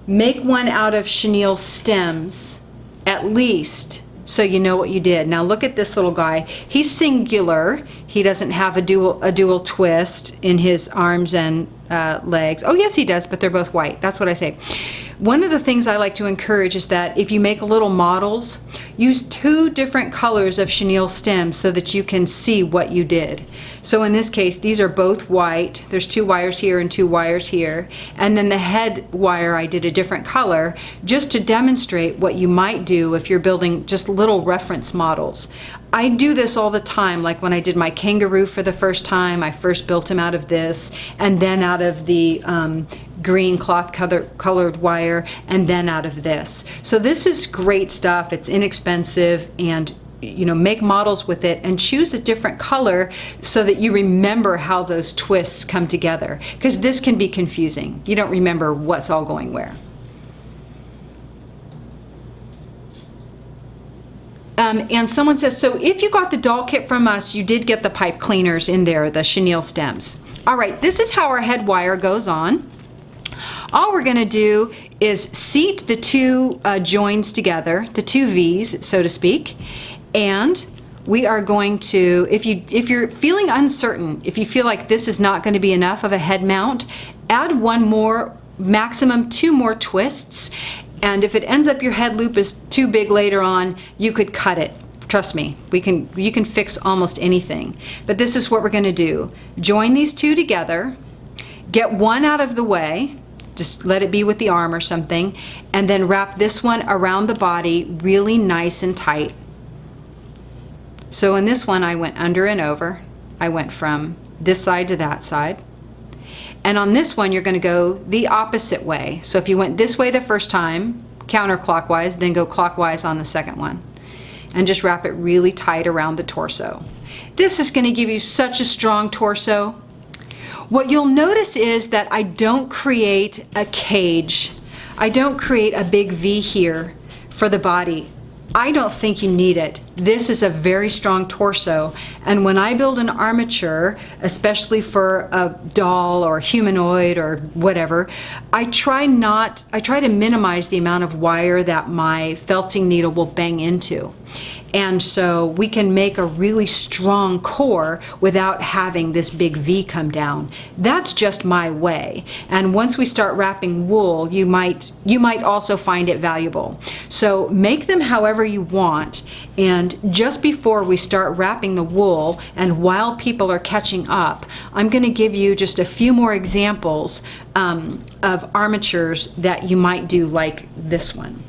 Speaker 1: make one out of chenille stems at least so you know what you did. Now look at this little guy. He's singular. He doesn't have a dual twist in his arms and legs. Oh yes he does, but they're both white. That's what I say. One of the things I like to encourage is that if you make little models, use 2 different colors of chenille stems so that you can see what you did. So in this case, these are both white. There's 2 wires here and 2 wires here. And then the head wire I did a different color just to demonstrate what you might do if you're building just little reference models. I do this all the time, like when I did my kangaroo for the first time, I first built him out of this, and then out of the green cloth colored wire, and then out of this. So this is great stuff. It's inexpensive, and you know, make models with it and choose a different color so that you remember how those twists come together, because this can be confusing. You don't remember what's all going where. And someone says, so if you got the doll kit from us, you did get the pipe cleaners in there, the chenille stems. All right, this is how our head wire goes on. All we're going to do is seat the 2 joins together, the 2 V's, so to speak, and we are going to, if you're feeling uncertain, if you feel like this is not going to be enough of a head mount, add 1 more, maximum 2 more twists. And if it ends up your head loop is too big later on, you could cut it. Trust me, you can fix almost anything. But this is what we're going to do. Join these 2 together, get one out of the way, just let it be with the arm or something, and then wrap this one around the body really nice and tight. So in this one I went under and over. I went from this side to that side. And on this one, you're going to go the opposite way. So if you went this way the first time, counterclockwise, then go clockwise on the second one. And just wrap it really tight around the torso. This is going to give you such a strong torso. What you'll notice is that I don't create a cage. I don't create a big V here for the body. I don't think you need it. This is a very strong torso, and when I build an armature, especially for a doll or humanoid or whatever, I try to minimize the amount of wire that my felting needle will bang into. And so we can make a really strong core without having this big V come down. That's just my way. And once we start wrapping wool, you might also find it valuable. So make them however you want. And just before we start wrapping the wool, and while people are catching up, I'm going to give you just a few more examples of armatures that you might do, like this one,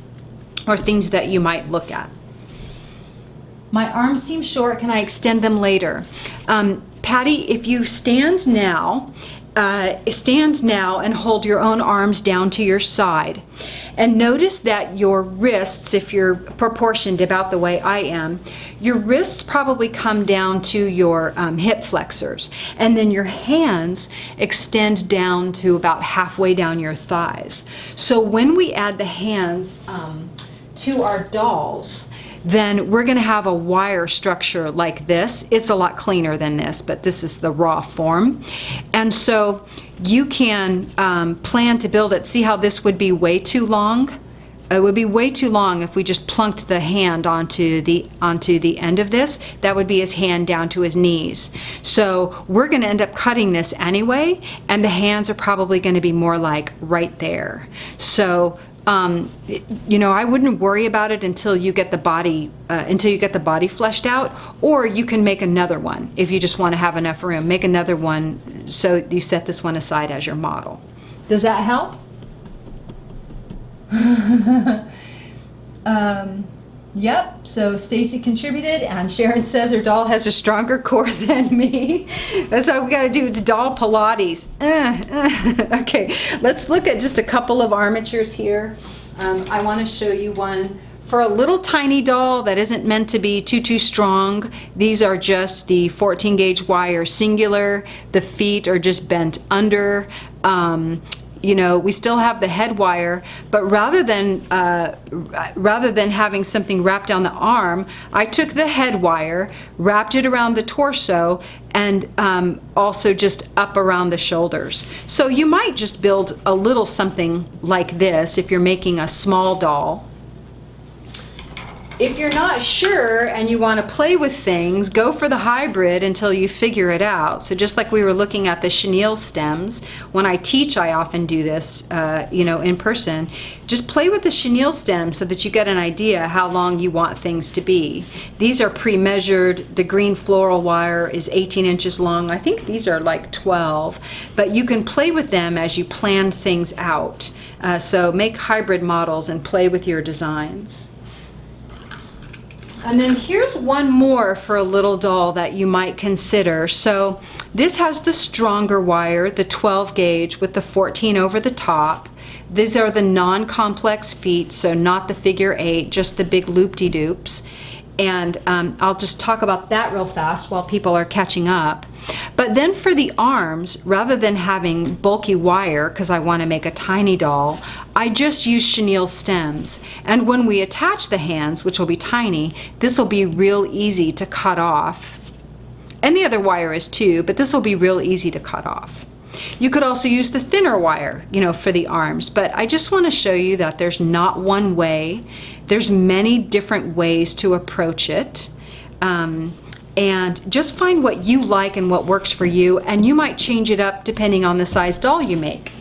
Speaker 1: or things that you might look at. My arms seem short, can I extend them later? Patty, if you stand now and hold your own arms down to your side. And notice that your wrists, if you're proportioned about the way I am, your wrists probably come down to your hip flexors. And then your hands extend down to about halfway down your thighs. So when we add the hands to our dolls, then we're going to have a wire structure like this. It's a lot cleaner than this, but this is the raw form. And so you can plan to build it. See how this would be way too long? It would be way too long if we just plunked the hand onto the end of this. That would be his hand down to his knees. So we're going to end up cutting this anyway, and the hands are probably going to be more like right there. So you know, I wouldn't worry about it until you get the body fleshed out, or you can make another one if you just want to have enough room. Make another one so you set this one aside as your model. Does that help? Yep, so Stacy contributed, and Sharon says her doll has a stronger core than me. That's all we gotta do, it's doll Pilates. Okay, let's look at just a couple of armatures here. I wanna show you one For a little tiny doll that isn't meant to be too strong, these are just the 14 gauge wire singular. The feet are just bent under. You know, we still have the head wire, but rather than having something wrapped down the arm, I took the head wire, wrapped it around the torso, and also just up around the shoulders. So you might just build a little something like this if you're making a small doll. If you're not sure and you want to play with things, go for the hybrid until you figure it out. So just like we were looking at the chenille stems, when I teach I often do this, you know, in person. Just play with the chenille stems so that you get an idea how long you want things to be. These are pre-measured. The green floral wire is 18 inches long. I think these are like 12, but you can play with them as you plan things out. So make hybrid models and play with your designs. And then here's one more for a little doll that you might consider. So this has the stronger wire, the 12 gauge with the 14 over the top. These are the non-complex feet, so not the figure 8, just the big loop-de-doops. And I'll just talk about that real fast while people are catching up. But then for the arms, rather than having bulky wire, because I want to make a tiny doll, I just use chenille stems. And when we attach the hands, which will be tiny, this will be real easy to cut off. And the other wire is too, but this will be real easy to cut off. You could also use the thinner wire, you know, for the arms, but I just want to show you that there's not one way. There's many different ways to approach it. And just find what you like and what works for you, and you might change it up depending on the size doll you make.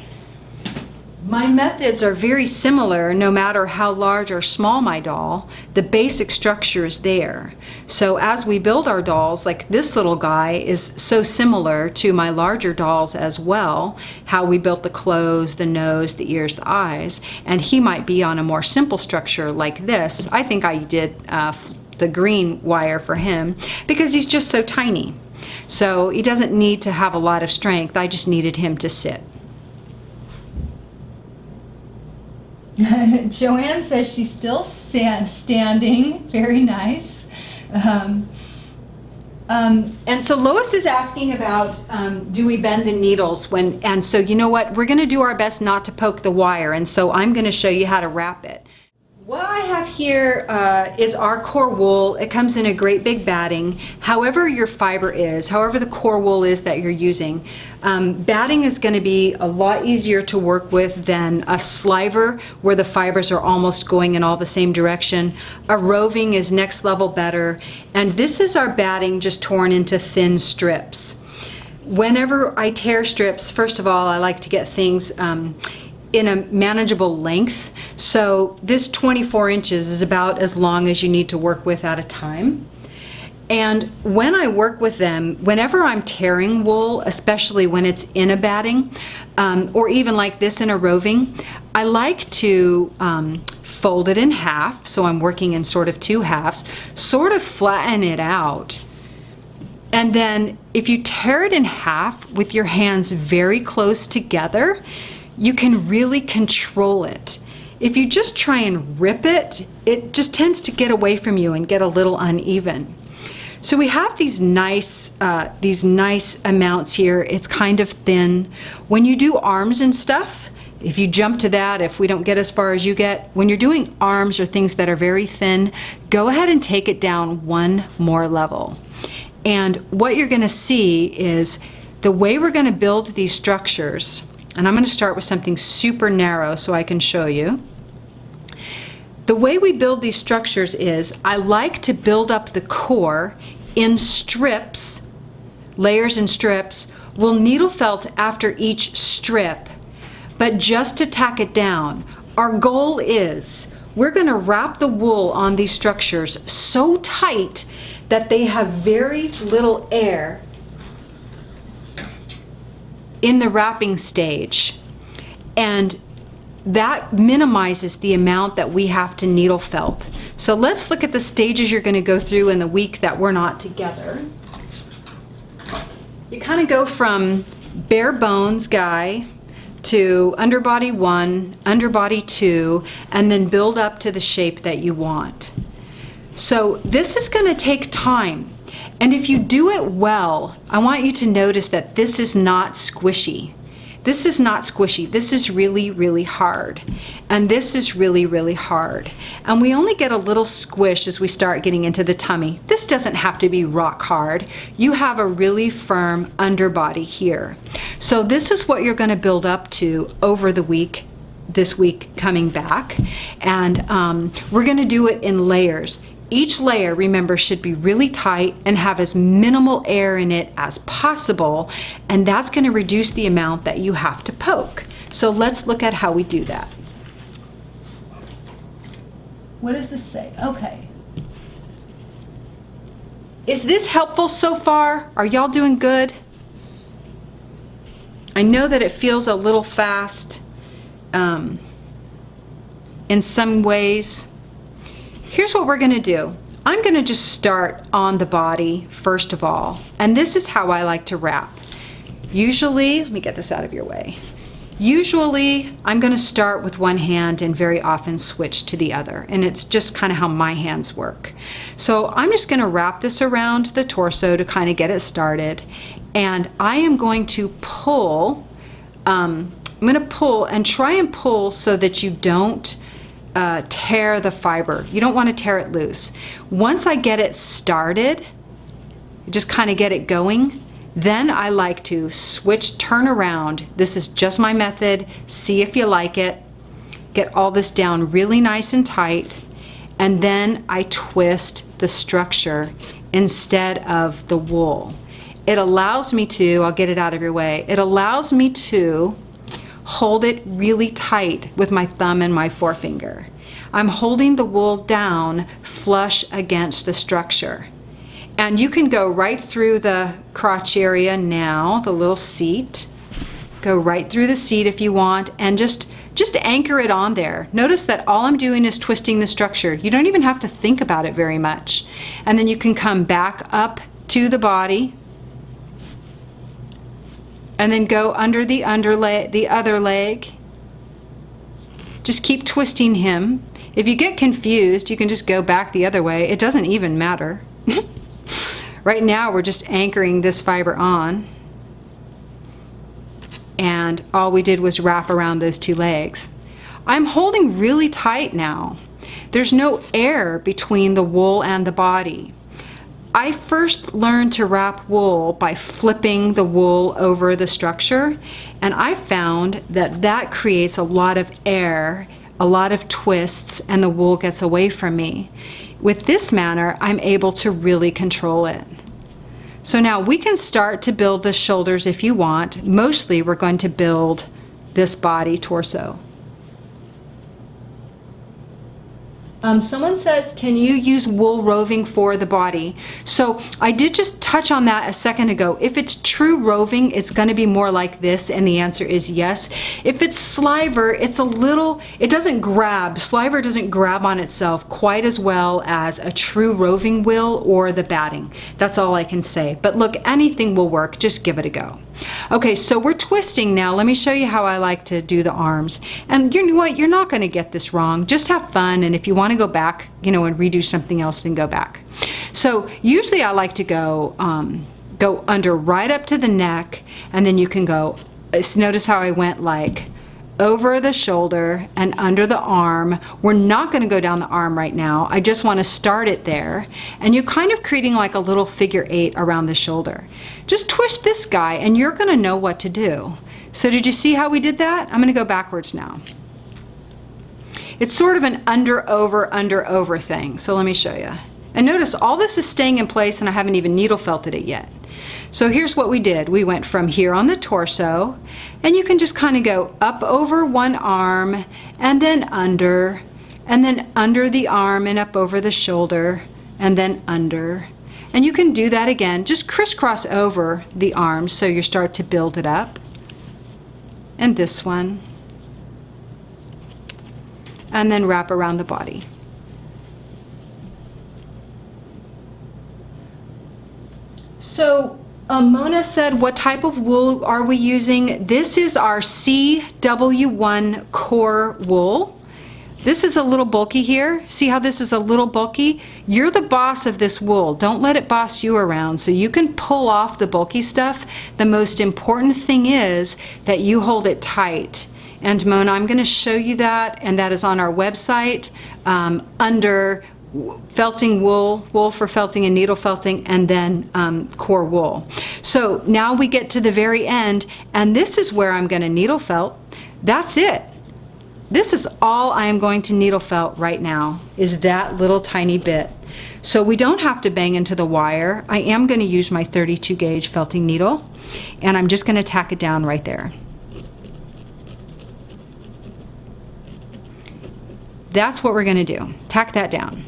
Speaker 1: My methods are very similar no matter how large or small my doll. The basic structure is there. So as we build our dolls, like this little guy is so similar to my larger dolls as well, how we built the clothes, the nose, the ears, the eyes, and he might be on a more simple structure like this. I think I did the green wire for him because he's just so tiny. So he doesn't need to have a lot of strength. I just needed him to sit.
Speaker 2: Joanne says she's still standing. Very nice.
Speaker 1: And so Lois is asking about do we bend the needles when, and so you know what, we're going to do our best not to poke the wire, and so I'm going to show you how to wrap it. What I have here is our core wool. It comes in a great big batting. However your fiber is, however the core wool is that you're using, batting is going to be a lot easier to work with than a sliver where the fibers are almost going in all the same direction. A roving is next level better, and this is our batting just torn into thin strips. Whenever I tear strips, first of all, I like to get things in a manageable length. So this 24 inches is about as long as you need to work with at a time. And when I work with them, whenever I'm tearing wool, especially when it's in a batting, or even like this in a roving, I like to fold it in half, so I'm working in sort of two halves, sort of flatten it out. And then if you tear it in half with your hands very close together, you can really control it. If you just try and rip it, it just tends to get away from you and get a little uneven. So we have these nice amounts here. It's kind of thin. When you do arms and stuff, if you jump to that, if we don't get as far as you get, when you're doing arms or things that are very thin, go ahead and take it down one more level. And what you're going to see is the way we're going to build these structures. And I'm going to start with something super narrow so I can show you. The way we build these structures is I like to build up the core in strips, layers and strips. We'll needle felt after each strip, but just to tack it down. Our goal is we're going to wrap the wool on these structures so tight that they have very little air in the wrapping stage, and that minimizes the amount that we have to needle felt. So let's look at the stages you're going to go through in the week that we're not together. You kind of go from bare bones guy to underbody 1, underbody 2, and then build up to the shape that you want. So this is going to take time. And if you do it well, I want you to notice that this is not squishy. This is not squishy. This is really, really hard. And this is really, really hard. And we only get a little squish as we start getting into the tummy. This doesn't have to be rock hard. You have a really firm underbody here. So this is what you're going to build up to over the week, this week coming back. And we're going to do it in layers. Each layer, remember, should be really tight and have as minimal air in it as possible, and that's going to reduce the amount that you have to poke. So let's look at how we do that.
Speaker 2: What does this say? Okay.
Speaker 1: Is this helpful so far? Are y'all doing good? I know that it feels a little fast in some ways. Here's what we're going to do. I'm going to just start on the body first of all, and this is how I like to wrap. Usually, let me get this out of your way. Usually, I'm going to start with one hand and very often switch to the other, and it's just kind of how my hands work. So I'm just going to wrap this around the torso to kind of get it started, and I am going to pull. I'm going to pull and try and pull so that you don't tear the fiber. You don't want to tear it loose. Once I get it started, just kind of get it going, then I like to switch, turn around. This is just my method. See if you like it. Get all this down really nice and tight, and then I twist the structure instead of the wool. It allows me to, I'll get it out of your way, it allows me to hold it really tight with my thumb and my forefinger. I'm holding the wool down flush against the structure. And you can go right through the crotch area now, the little seat. Go right through the seat if you want, and just anchor it on there. Notice that all I'm doing is twisting the structure. You don't even have to think about it very much. And then you can come back up to the body, and then go under the other leg. Just keep twisting him. If you get confused, you can just go back the other way. It doesn't even matter. Right now, we're just anchoring this fiber on. And all we did was wrap around those two legs. I'm holding really tight now. There's no air between the wool and the body. I first learned to wrap wool by flipping the wool over the structure, and I found that that creates a lot of air, a lot of twists, and the wool gets away from me. With this manner, I'm able to really control it. So now we can start to build the shoulders if you want. Mostly we're going to build this body torso. Someone says, can you use wool roving for the body? So I did just touch on that a second ago. If it's true roving, it's going to be more like this, and the answer is yes. If it's sliver, it's a little, it doesn't grab. Sliver doesn't grab on itself quite as well as a true roving will or the batting. That's all I can say. But look, anything will work. Just give it a go. Okay, so we're twisting now. Let me show you how I like to do the arms. And you know what? You're not going to get this wrong. Just have fun, and if you want to go back, and redo something else, then go back. So usually I like to go under right up to the neck, and then you can go, notice how I went like over the shoulder and under the arm. We're not going to go down the arm right now. I just want to start it there, and you're kind of creating like a little figure 8 around the shoulder. Just twist this guy and you're going to know what to do. So did you see how we did that? I'm going to go backwards now. It's sort of an under over thing. So let me show you. And notice all this is staying in place, and I haven't even needle felted it yet. So here's what we did. We went from here on the torso, and you can just kind of go up over one arm, and then under the arm and up over the shoulder, and then under. And you can do that again. Just crisscross over the arms so you start to build it up. And this one. And then wrap around the body.
Speaker 2: So
Speaker 1: Mona said, what type of wool are we using? This is our CW1 core wool. This is a little bulky here. See how this is a little bulky? You're the boss of this wool. Don't let it boss you around. So you can pull off the bulky stuff. The most important thing is that you hold it tight. And Mona, I'm going to show you that, and that is on our website under felting wool, wool for felting and needle felting, and then core wool. So now we get to the very end, and this is where I'm going to needle felt. That's it. This is all I am going to needle felt right now, is that little tiny bit. So we don't have to bang into the wire. I am going to use my 32 gauge felting needle, and I'm just going to tack it down right there. That's what we're going to do. Tack that down.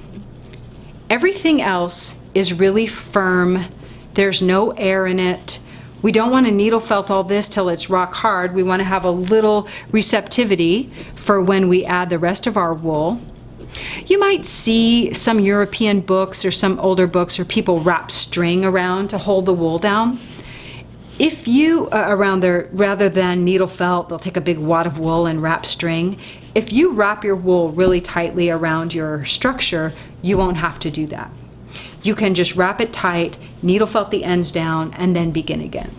Speaker 1: Everything else is really firm. There's no air in it. We don't want to needle felt all this till it's rock hard. We want to have a little receptivity for when we add the rest of our wool. You might see some European books or some older books where people wrap string around to hold the wool down. If you, around there, rather than needle felt, they'll take a big wad of wool and wrap string. If you wrap your wool really tightly around your structure, you won't have to do that. You can just wrap it tight, needle felt the ends down, and then begin again.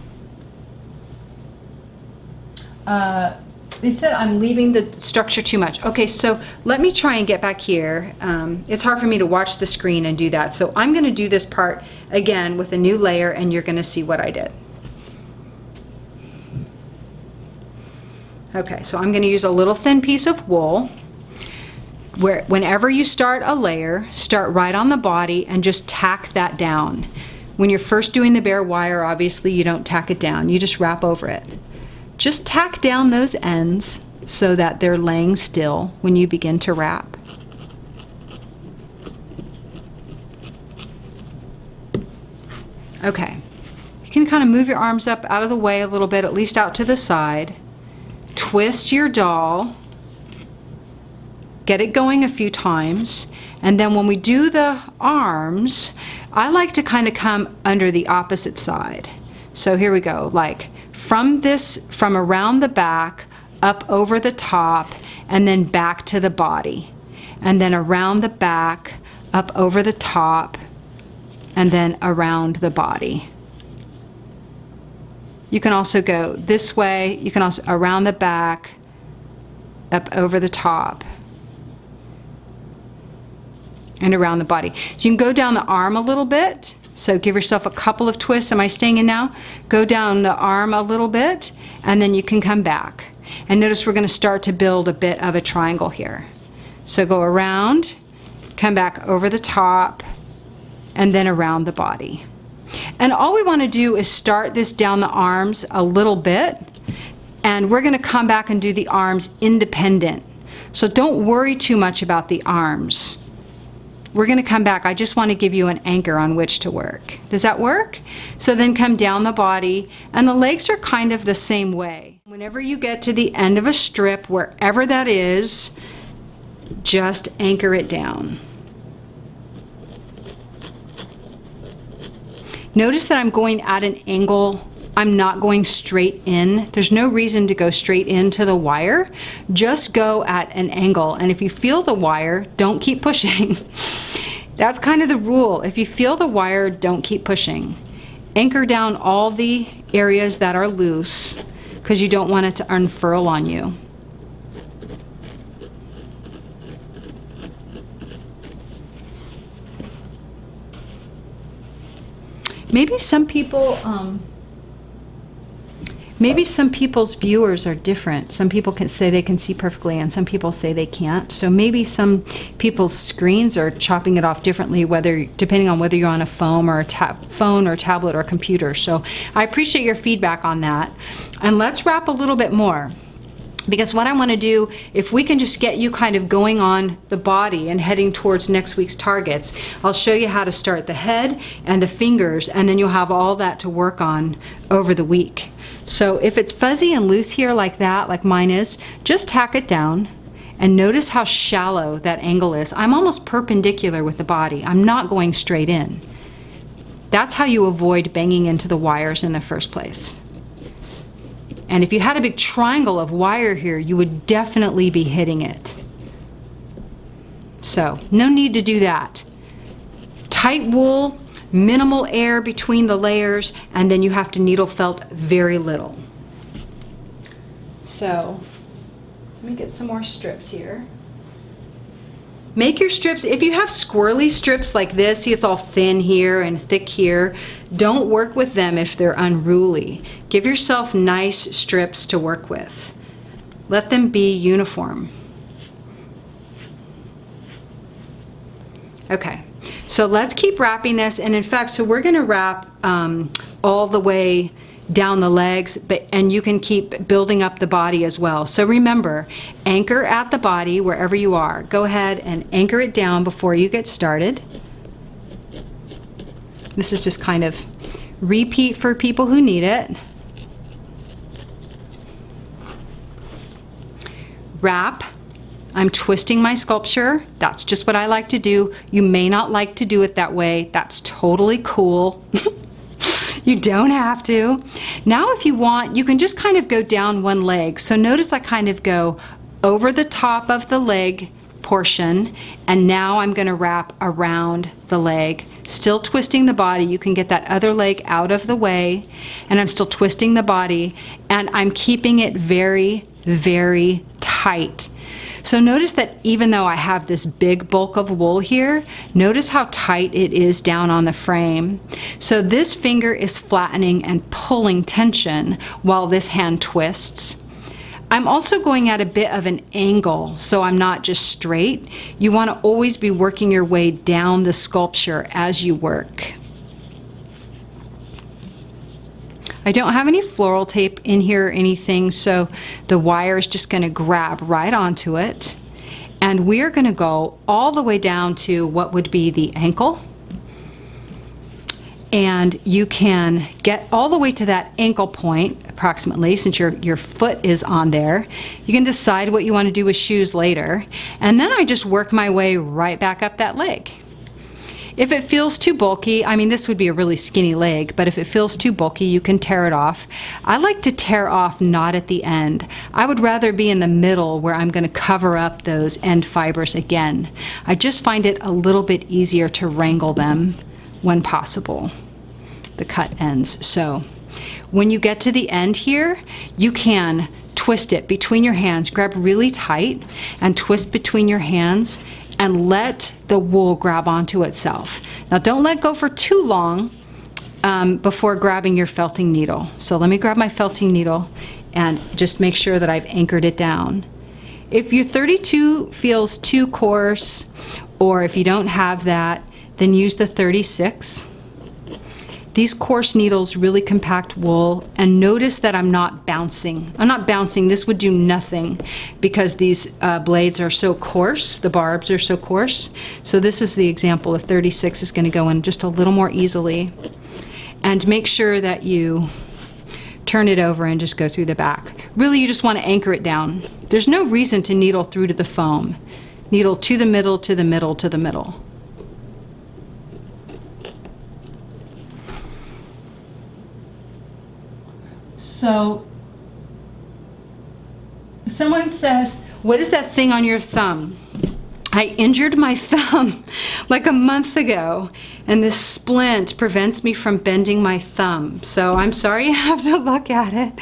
Speaker 1: They said I'm leaving the structure too much. Okay, so let me try and get back here. It's hard for me to watch the screen and do that. So I'm going to do this part again with a new layer, and you're going to see what I did. Okay, so I'm going to use a little thin piece of wool. Whenever you start a layer, start right on the body and just tack that down. When you're first doing the bare wire, obviously you don't tack it down, you just wrap over it. Just tack down those ends so that they're laying still when you begin to wrap. Okay, you can kind of move your arms up out of the way a little bit, at least out to the side. Twist your doll. Get it going a few times, and then when we do the arms, I like to kind of come under the opposite side. So here we go, like from around the back, up over the top, and then back to the body. And then around the back, up over the top, and then around the body. You can also go this way, you can also around the back, up over the top, and around the body. So you can go down the arm a little bit. So give yourself a couple of twists. Am I staying in now? Go down the arm a little bit, and then you can come back. And notice we're going to start to build a bit of a triangle here. So go around, come back over the top, and then around the body. And all we want to do is start this down the arms a little bit, and we're going to come back and do the arms independent. So don't worry too much about the arms. We're going to come back. I just want to give you an anchor on which to work. Does that work? So then come down the body, and the legs are kind of the same way. Whenever you get to the end of a strip, wherever that is, just anchor it down. Notice that I'm going at an angle. I'm not going straight in. There's no reason to go straight into the wire. Just go at an angle. And if you feel the wire, don't keep pushing. That's kind of the rule. If you feel the wire, don't keep pushing. Anchor down all the areas that are loose because you don't want it to unfurl on you. Maybe some people, maybe some people's viewers are different. Some people can say they can see perfectly, and some people say they can't. So maybe some people's screens are chopping it off differently, depending on whether you're on a phone or tablet or computer. So I appreciate your feedback on that. And let's wrap a little bit more. Because what I want to do, if we can just get you kind of going on the body and heading towards next week's targets, I'll show you how to start the head and the fingers, and then you'll have all that to work on over the week. So if it's fuzzy and loose here like that, like mine is, just tack it down and notice how shallow that angle is. I'm almost perpendicular with the body. I'm not going straight in. That's how you avoid banging into the wires in the first place. And if you had a big triangle of wire here, you would definitely be hitting it. So, no need to do that. Tight wool, minimal air between the layers, and then you have to needle felt very little. So, let me get some more strips here. Make your strips, if you have squirrely strips like this, see it's all thin here and thick here, don't work with them if they're unruly. Give yourself nice strips to work with. Let them be uniform. Okay, so let's keep wrapping this, and in fact, so we're gonna wrap all the way down the legs, and you can keep building up the body as well. So remember, anchor at the body wherever you are. Go ahead and anchor it down before you get started. This is just kind of repeat for people who need it. Wrap. I'm twisting my sculpture. That's just what I like to do. You may not like to do it that way. That's totally cool. You don't have to. Now if you want, you can just kind of go down one leg. So notice I kind of go over the top of the leg portion, and now I'm going to wrap around the leg. Still twisting the body. You can get that other leg out of the way, and I'm still twisting the body, and I'm keeping it very, very tight. So notice that even though I have this big bulk of wool here, notice how tight it is down on the frame. So this finger is flattening and pulling tension while this hand twists. I'm also going at a bit of an angle, so I'm not just straight. You want to always be working your way down the sculpture as you work. I don't have any floral tape in here or anything, so the wire is just going to grab right onto it. And we're going to go all the way down to what would be the ankle. And you can get all the way to that ankle point, approximately, since your foot is on there. You can decide what you want to do with shoes later. And then I just work my way right back up that leg. If it feels too bulky, I mean, this would be a really skinny leg, but if it feels too bulky, you can tear it off. I like to tear off not at the end. I would rather be in the middle where I'm going to cover up those end fibers again. I just find it a little bit easier to wrangle them when possible, the cut ends. So when you get to the end here, you can twist it between your hands, grab really tight and twist between your hands, and let the wool grab onto itself. Now don't let go for too long before grabbing your felting needle. So let me grab my felting needle and just make sure that I've anchored it down. If your 32 feels too coarse, or if you don't have that, then use the 36. These coarse needles really compact wool, and notice that I'm not bouncing. I'm not bouncing. This would do nothing because these blades are so coarse, the barbs are so coarse. So this is the example of 36 is going to go in just a little more easily. And make sure that you turn it over and just go through the back. Really, you just want to anchor it down. There's no reason to needle through to the foam. Needle to the middle, to the middle, to the middle.
Speaker 2: So someone says,
Speaker 1: what is that thing on your thumb? I injured my thumb like a month ago, and this splint prevents me from bending my thumb. So I'm sorry you have to look at it,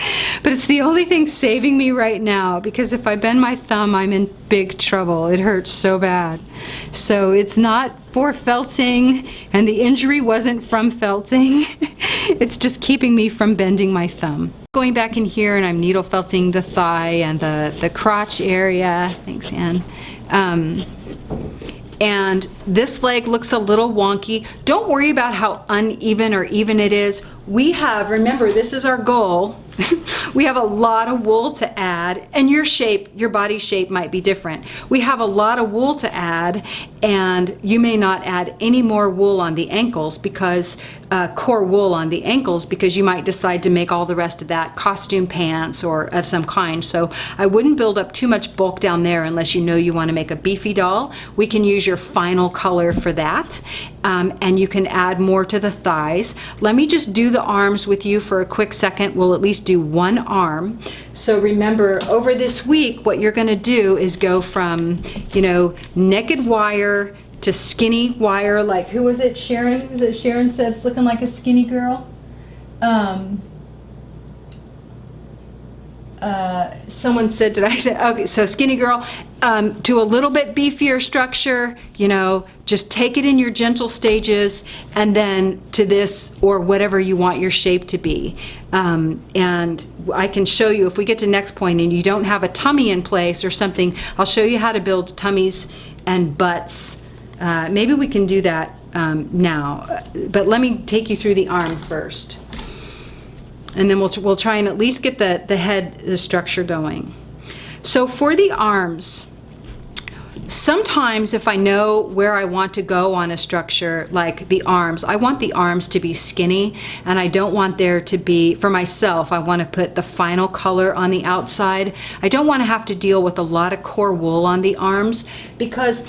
Speaker 1: but it's the only thing saving me right now, because if I bend my thumb, I'm in big trouble. It hurts so bad. So it's not for felting, and the injury wasn't from felting. It's just keeping me from bending my thumb. Going back in here, and I'm needle felting the thigh and the crotch area. Thanks, Anne. And this leg looks a little wonky. Don't worry about how uneven or even it is. we have, remember, this is our goal. We have a lot of wool to add, and your shape, your body shape might be different. We have a lot of wool to add, and you may not add any more wool on the ankles because core wool on the ankles, because you might decide to make all the rest of that costume pants or of some kind. So I wouldn't build up too much bulk down there unless you know you want to make a beefy doll. We can use your final color for that, and you can add more to the thighs. Let me just do the arms with you for a quick second. We'll at least do one arm. So remember, over this week, what you're going to do is go from, you know, naked wire to skinny wire. Like, who was it? Sharon? Is it Sharon said it's looking like a skinny girl? Someone said, did I say? Okay, so skinny girl, to a little bit beefier structure, you know, just take it in your gentle stages, and then to this, or whatever you want your shape to be. And I can show you, if we get to next point and you don't have a tummy in place or something, I'll show you how to build tummies and butts. Maybe we can do that now, but let me take you through the arm first. And then we'll try and at least get the head, the structure going. So for the arms, sometimes if I know where I want to go on a structure, like the arms, I want the arms to be skinny, and I don't want there to be, for myself, I want to put the final color on the outside. I don't want to have to deal with a lot of core wool on the arms, because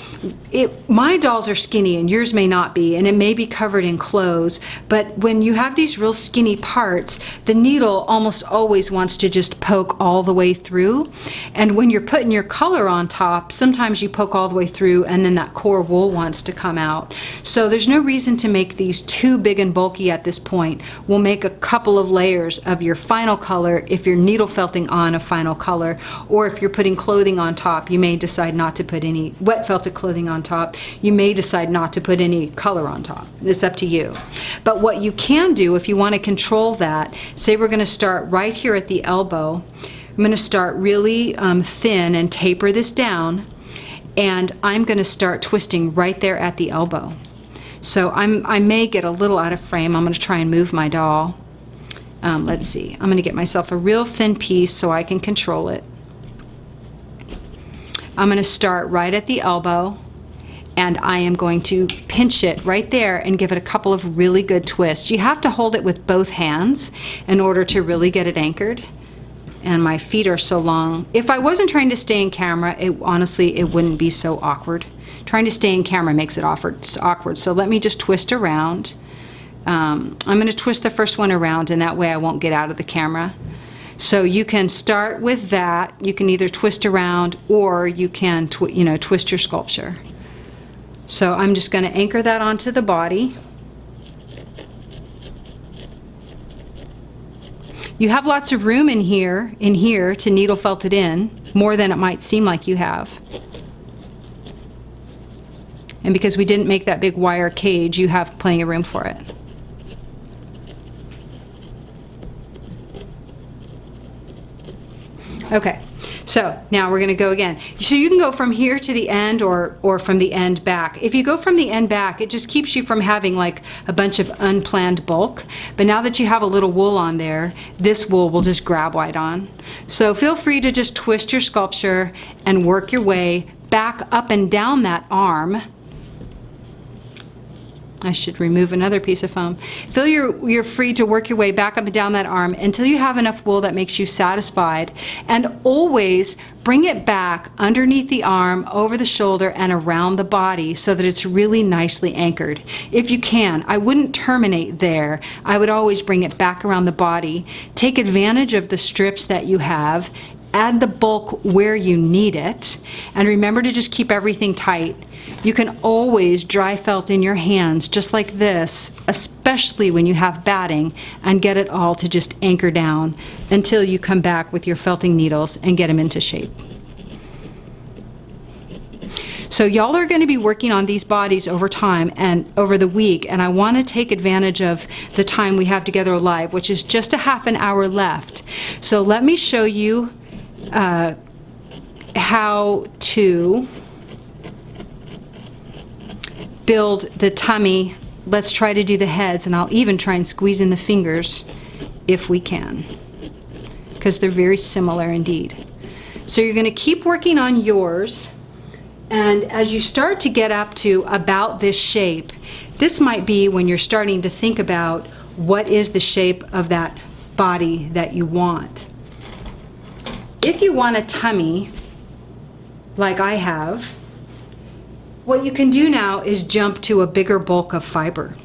Speaker 1: my dolls are skinny and yours may not be, and it may be covered in clothes, but when you have these real skinny parts, the needle almost always wants to just poke all the way through. And when you're putting your color on top, sometimes you poke all the way through and then that core wool wants to come out. So there's no reason to make these too big and bulky at this point. We'll make a couple of layers of your final color if you're needle felting on a final color, or if you're putting clothing on top, you may decide not to put any wet felted clothing on top. You may decide not to put any color on top. It's up to you. But what you can do if you want to control that, say we're going to start right here at the elbow. I'm going to start really thin and taper this down, and I'm going to start twisting right there at the elbow. So I may get a little out of frame. I'm going to try and move my doll. Let's see. I'm going to get myself a real thin piece so I can control it. I'm going to start right at the elbow, and I am going to pinch it right there and give it a couple of really good twists. You have to hold it with both hands in order to really get it anchored. And my feet are so long. If I wasn't trying to stay in camera, honestly, it wouldn't be so awkward. Trying to stay in camera makes it awkward. So let me just twist around. I'm going to twist the first one around, and that way I won't get out of the camera. So you can start with that. You can either twist around, or you can twist your sculpture. So I'm just going to anchor that onto the body. You have lots of room in here to needle felt it in, more than it might seem like you have. And because we didn't make that big wire cage, you have plenty of room for it. Okay, so now we're going to go again. So you can go from here to the end, or from the end back. If you go from the end back, it just keeps you from having like a bunch of unplanned bulk. But now that you have a little wool on there, this wool will just grab right on. So feel free to just twist your sculpture and work your way back up and down that arm. I should remove another piece of foam. You're free to work your way back up and down that arm until you have enough wool that makes you satisfied. And always bring it back underneath the arm, over the shoulder, and around the body so that it's really nicely anchored. If you can, I wouldn't terminate there. I would always bring it back around the body. Take advantage of the strips that you have. Add the bulk where you need it, and remember to just keep everything tight. You can always dry felt in your hands just like this, especially when you have batting, and get it all to just anchor down until you come back with your felting needles and get them into shape. So y'all are going to be working on these bodies over time and over the week, and I want to take advantage of the time we have together live, which is just a half an hour left. So let me show you how to build the tummy let's try to do the heads, and I'll even try and squeeze in the fingers if we can, because they're very similar indeed. So you're going to keep working on yours, and as you start to get up to about this shape, this might be when you're starting to think about what is the shape of that body that you want. If you want a tummy, like I have, what you can do now is jump to a bigger bulk of fiber.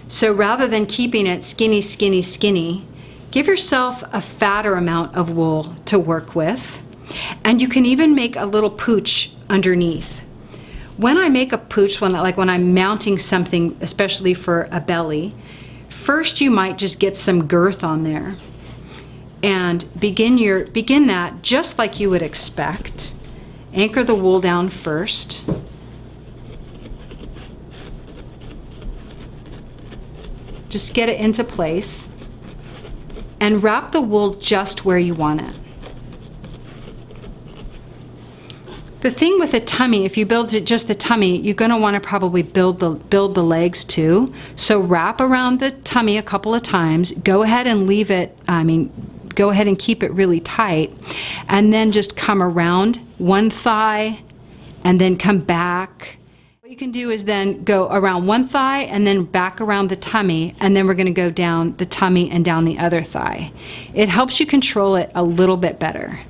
Speaker 1: So rather than keeping it skinny, skinny, skinny, give yourself a fatter amount of wool to work with. And you can even make a little pooch underneath. When I make a pooch, when I'm mounting something, especially for a belly, first you might just get some girth on there. And begin that just like you would expect. Anchor the wool down first. Just get it into place. And wrap the wool just where you want it. The thing with a tummy, if you build it just the tummy, you're going to want to probably build the legs too. So wrap around the tummy a couple of times. Go ahead and leave it, go ahead and keep it really tight. And then just come around one thigh and then come back. What you can do is then go around one thigh and then back around the tummy, and then we're going to go down the tummy and down the other thigh. It helps you control it a little bit better.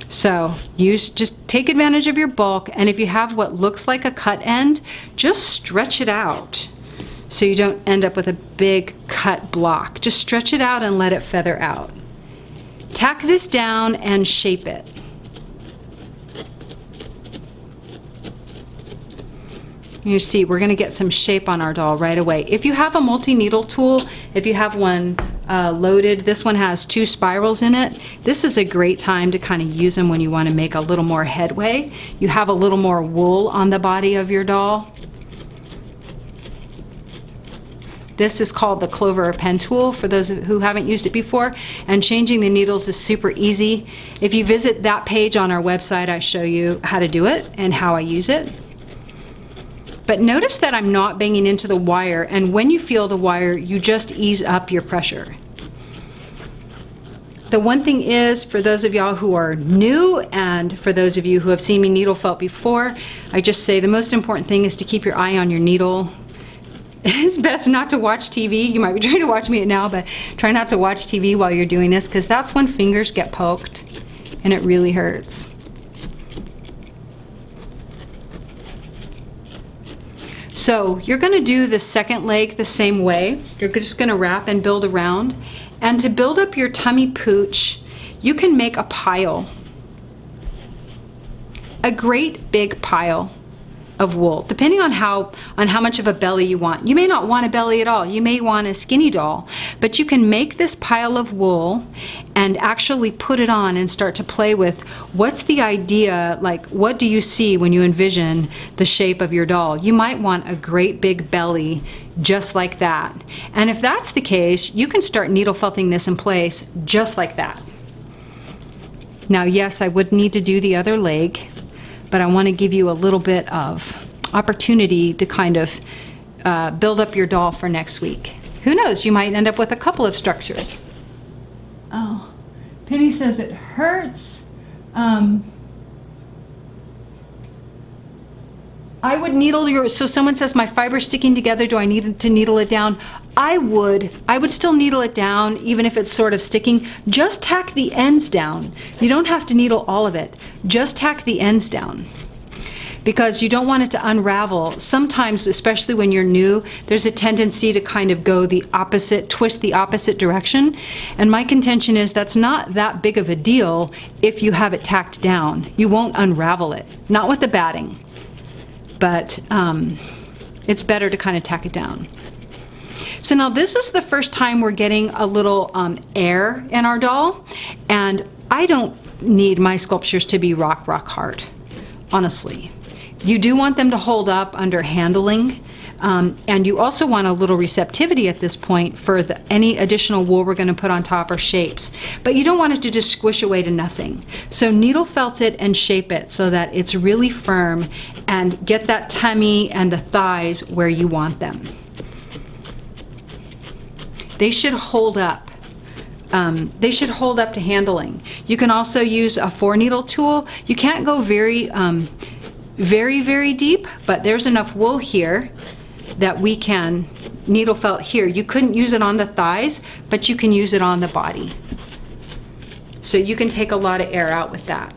Speaker 1: So just take advantage of your bulk, and if you have what looks like a cut end, just stretch it out so you don't end up with a big cut block. Just stretch it out and let it feather out. Tack this down and shape it. You see, we're going to get some shape on our doll right away. If you have a multi-needle tool, if you have one loaded, this one has 2 spirals in it. This is a great time to kind of use them when you want to make a little more headway. You have a little more wool on the body of your doll. This is called the clover or pen tool for those who haven't used it before, and changing the needles is super easy. If you visit that page on our website, I show you how to do it and how I use it. But notice that I'm not banging into the wire, and when you feel the wire, you just ease up your pressure. The one thing is, for those of y'all who are new, and for those of you who have seen me needle felt before, I just say the most important thing is to keep your eye on your needle. It's best not to watch TV. You might be trying to watch me now, but try not to watch TV while you're doing this, because that's when fingers get poked and it really hurts. So you're going to do the second leg the same way. You're just going to wrap and build around. And to build up your tummy pooch, you can make a pile. A great big pile of wool, depending on how much of a belly you want. You may not want a belly at all. You may want a skinny doll, but you can make this pile of wool and actually put it on and start to play with what's the idea, like what do you see when you envision the shape of your doll. You might want a great big belly just like that. And if that's the case, you can start needle felting this in place just like that. Now, yes, I would need to do the other leg, but I want to give you a little bit of opportunity to kind of build up your doll for next week. Who knows, you might end up with a couple of structures.
Speaker 2: Oh, Penny says it hurts.
Speaker 1: I would needle yours. So someone says my fiber's sticking together, do I need to needle it down? I would still needle it down even if it's sort of sticking. Just tack the ends down. You don't have to needle all of it. Just tack the ends down, because you don't want it to unravel. Sometimes, especially when you're new, there's a tendency to kind of go the opposite, twist the opposite direction. And my contention is that's not that big of a deal if you have it tacked down. You won't unravel it. Not with the batting. But it's better to kind of tack it down. So now this is the first time we're getting a little air in our doll, and I don't need my sculptures to be rock hard, honestly. You do want them to hold up under handling, And you also want a little receptivity at this point for any additional wool we're going to put on top or shapes. But you don't want it to just squish away to nothing. So needle felt it and shape it so that it's really firm, and get that tummy and the thighs where you want them. They should hold up. They should hold up to handling. You can also use a 4-needle tool. You can't go very, very deep, but there's enough wool here that we can needle felt here. You couldn't use it on the thighs, but you can use it on the body. So you can take a lot of air out with that.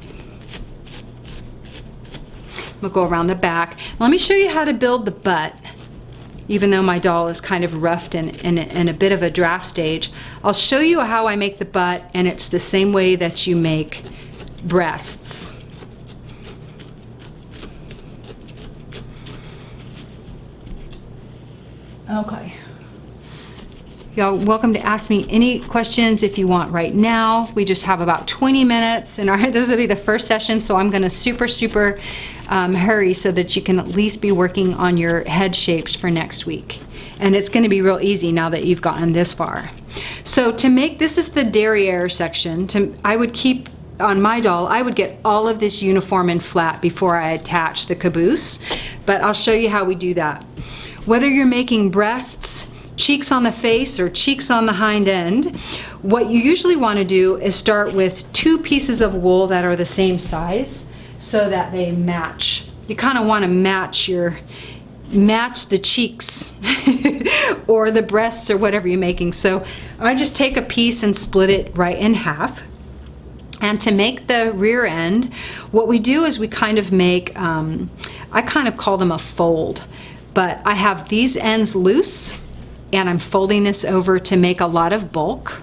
Speaker 1: We'll go around the back. Let me show you how to build the butt. Even though my doll is kind of roughed and in a bit of a draft stage, I'll show you how I make the butt, and it's the same way that you make breasts.
Speaker 2: Okay.
Speaker 1: Y'all welcome to ask me any questions if you want right now. We just have about 20 minutes, and this will be the first session, so I'm going to super hurry so that you can at least be working on your head shapes for next week. And it's going to be real easy now that you've gotten this far. So to make, this is the derriere section. I would keep, on my doll, I would get all of this uniform and flat before I attach the caboose, but I'll show you how we do that. Whether you're making breasts, cheeks on the face, or cheeks on the hind end, what you usually want to do is start with 2 pieces of wool that are the same size so that they match. You kind of want to match the cheeks or the breasts or whatever you're making. So I just take a piece and split it right in half. And to make the rear end, what we do is we kind of make, I kind of call them a fold, but I have these ends loose, and I'm folding this over to make a lot of bulk.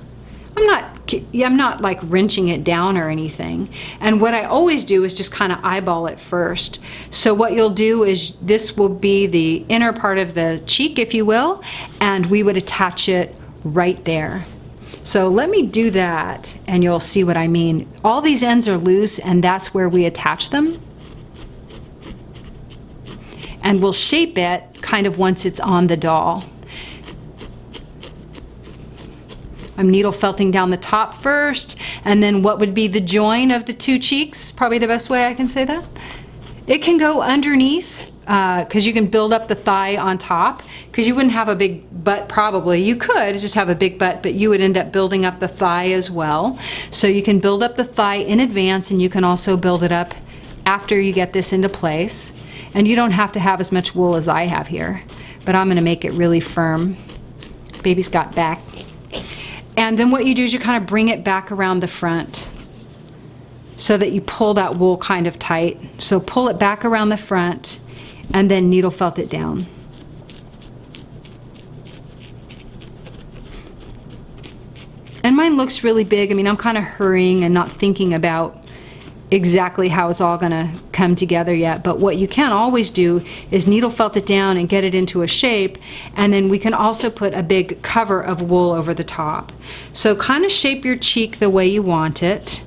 Speaker 1: I'm not like wrenching it down or anything. And what I always do is just kind of eyeball it first. So what you'll do is, this will be the inner part of the cheek, if you will, and we would attach it right there. So let me do that and you'll see what I mean. All these ends are loose, and that's where we attach them. And we'll shape it kind of once it's on the doll. I'm needle felting down the top first, and then what would be the join of the 2 cheeks, probably the best way I can say that. It can go underneath, because you can build up the thigh on top, because you wouldn't have a big butt probably. You could just have a big butt, but you would end up building up the thigh as well. So you can build up the thigh in advance, and you can also build it up after you get this into place. And you don't have to have as much wool as I have here, but I'm going to make it really firm. Baby's got back. And then what you do is you kind of bring it back around the front so that you pull that wool kind of tight. So pull it back around the front and then needle felt it down. And mine looks really big. I mean, I'm kind of hurrying and not thinking about exactly how it's all going to come together yet, but what you can always do is needle felt it down and get it into a shape, and then we can also put a big cover of wool over the top. So kind of shape your cheek the way you want it,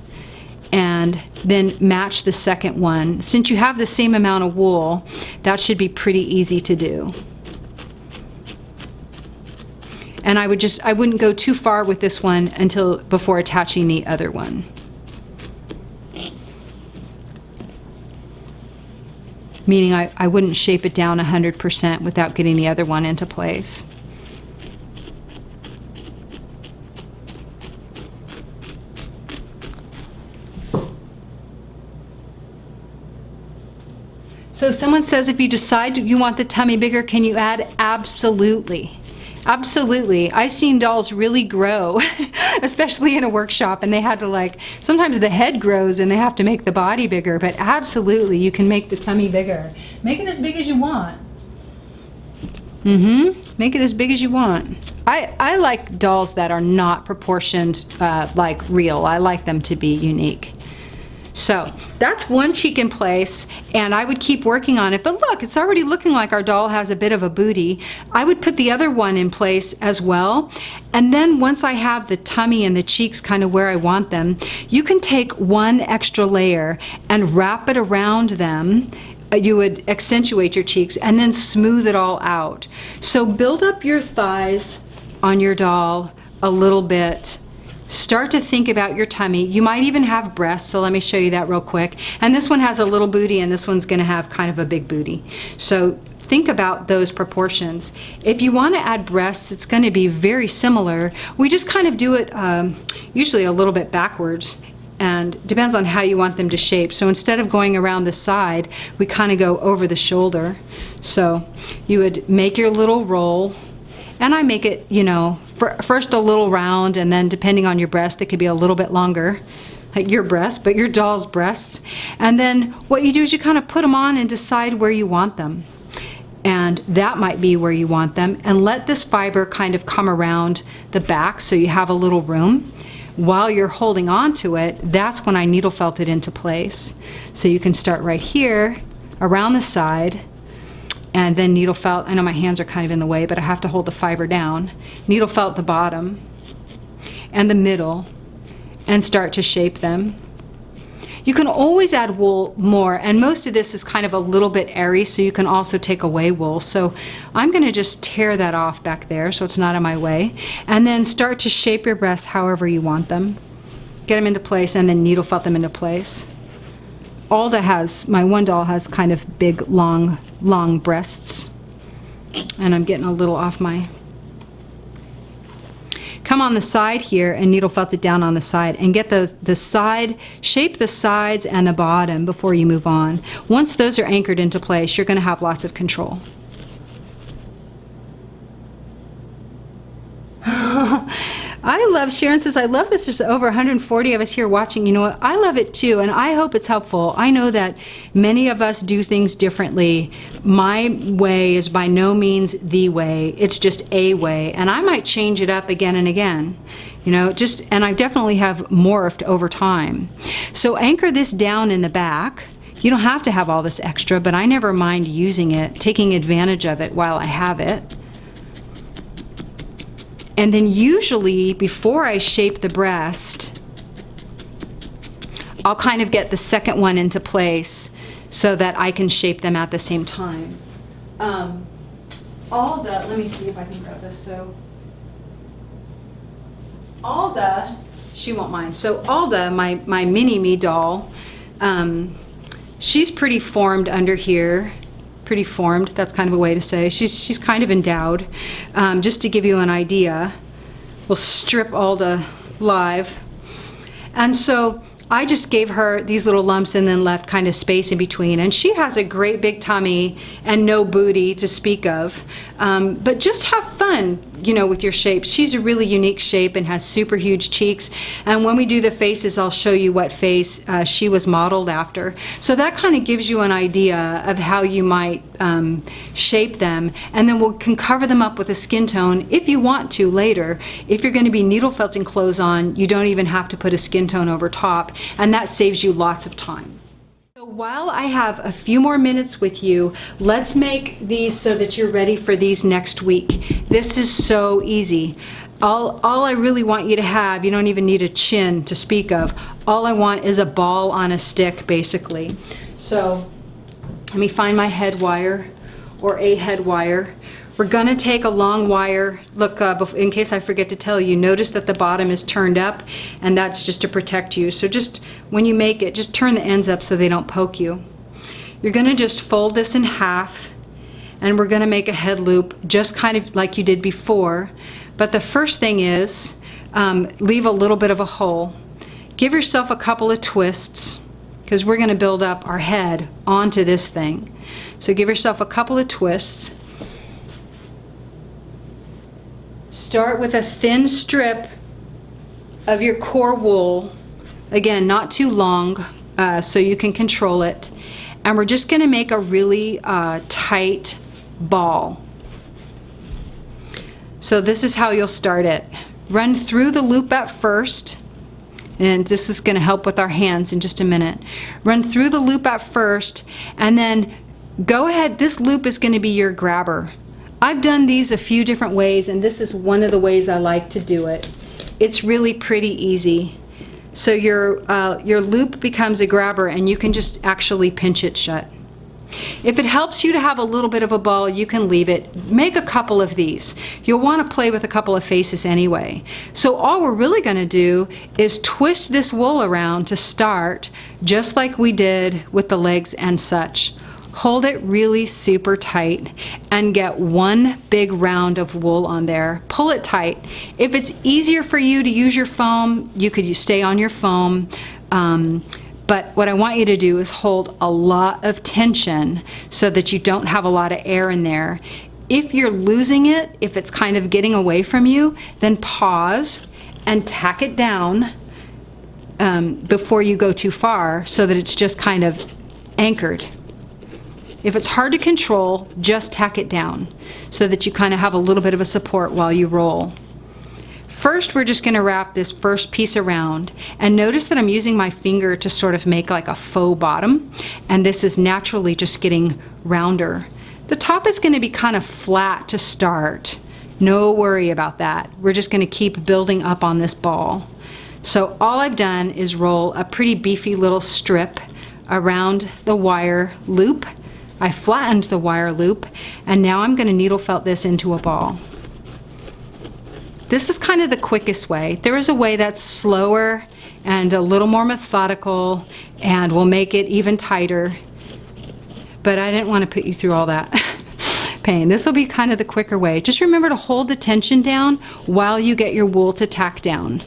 Speaker 1: and then match the second one. Since you have the same amount of wool, that should be pretty easy to do. And I wouldn't go too far with this one until before attaching the other one. Meaning I wouldn't shape it down 100% without getting the other one into place. So someone says, if you decide you want the tummy bigger, can you add? Absolutely. Absolutely. I've seen dolls really grow, especially in a workshop, and they had to sometimes the head grows and they have to make the body bigger, but absolutely you can make the tummy bigger. Make it as big as you want. Make it as big as you want. I like dolls that are not proportioned like real. I like them to be unique. So that's one cheek in place, and I would keep working on it. But look, it's already looking like our doll has a bit of a booty. I would put the other one in place as well. And then once I have the tummy and the cheeks kind of where I want them, you can take one extra layer and wrap it around them you would accentuate your cheeks, and then smooth it all out. So build up your thighs on your doll a little bit. Start to think about your tummy. You might even have breasts, so let me show you that real quick. And this one has a little booty, and this one's going to have kind of a big booty. So think about those proportions. If you want to add breasts, it's going to be very similar. We just kind of do it usually a little bit backwards, and depends on how you want them to shape. So instead of going around the side, we kind of go over the shoulder. So you would make your little roll, and I make it, you know, first a little round, and then depending on your breast, it could be a little bit longer, like your breast, but your doll's breasts. And then what you do is you kind of put them on and decide where you want them. And that might be where you want them. And let this fiber kind of come around the back so you have a little room. While you're holding on to it, that's when I needle felt it into place. So you can start right here, around the side, and then needle felt. I know my hands are kind of in the way, but I have to hold the fiber down. Needle felt the bottom and the middle and start to shape them. You can always add wool more, and most of this is kind of a little bit airy, so you can also take away wool. So I'm going to just tear that off back there so it's not in my way, and then start to shape your breasts however you want them. Get them into place and then needle felt them into place. Alda has, my one doll has kind of big, long breasts. And I'm getting a little off my... Come on the side here and needle felt it down on the side and get the side, shape the sides and the bottom before you move on. Once those are anchored into place, you're going to have lots of control. I love, Sharon says, I love this. There's over 140 of us here watching. You know what? I love it too, and I hope it's helpful. I know that many of us do things differently. My way is by no means the way. It's just a way, and I might change it up again and again. You know, just, and I definitely have morphed over time. So anchor this down in the back. You don't have to have all this extra, but I never mind using it, taking advantage of it while I have it. And then usually before I shape the breast, I'll kind of get the second one into place so that I can shape them at the same time. Let me see if I can grab this. So Alda, she won't mind. So Alda, my mini-me doll, she's pretty formed under here. Pretty formed, that's kind of a way to say. She's kind of endowed. Just to give you an idea, we'll strip Alda live. And so I just gave her these little lumps and then left kind of space in between. And she has a great big tummy and no booty to speak of. But just have fun, you know, with your shapes. She's a really unique shape and has super huge cheeks. And when we do the faces, I'll show you what face she was modeled after. So that kind of gives you an idea of how you might shape them. And then we can cover them up with a skin tone if you want to later. If you're going to be needle felting clothes on, you don't even have to put a skin tone over top. And that saves you lots of time. So while I have a few more minutes with you, let's make these so that you're ready for these next week. This is so easy. All I really want you to have, you don't even need a chin to speak of, all I want is a ball on a stick, basically. So let me find my head wire, or a head wire. We're gonna take a long wire. Look, in case I forget to tell you, notice that the bottom is turned up, and that's just to protect you. So just when you make it, just turn the ends up so they don't poke you. You're gonna just fold this in half, and we're gonna make a head loop just kind of like you did before. But the first thing is, leave a little bit of a hole. Give yourself a couple of twists, because we're gonna build up our head onto this thing. So give yourself a couple of twists. Start with a thin strip of your core wool. Again, not too long, so you can control it. And we're just going to make a really tight ball. So this is how you'll start it. Run through the loop at first, and this is going to help with our hands in just a minute. Run through the loop at first, and then go ahead. This loop is going to be your grabber. I've done these a few different ways, and this is one of the ways I like to do it. It's really pretty easy. So your loop becomes a grabber, and you can just actually pinch it shut. If it helps you to have a little bit of a ball, you can leave it. Make a couple of these. You'll want to play with a couple of faces anyway. So all we're really going to do is twist this wool around to start, just like we did with the legs and such. Hold it really super tight and get one big round of wool on there. Pull it tight. If it's easier for you to use your foam, you could stay on your foam. But what I want you to do is hold a lot of tension so that you don't have a lot of air in there. If you're losing it, if it's kind of getting away from you, then pause and tack it down before you go too far so that it's just kind of anchored. If it's hard to control, just tack it down so that you kind of have a little bit of a support while you roll. First, we're just going to wrap this first piece around, and notice that I'm using my finger to sort of make like a faux bottom, and this is naturally just getting rounder. The top is going to be kind of flat to start. No worry about that. We're just going to keep building up on this ball. So all I've done is roll a pretty beefy little strip around the wire loop. I flattened the wire loop, and now I'm going to needle felt this into a ball. This is kind of the quickest way. There is a way that's slower and a little more methodical and will make it even tighter, but I didn't want to put you through all that pain. This will be kind of the quicker way. Just remember to hold the tension down while you get your wool to tack down.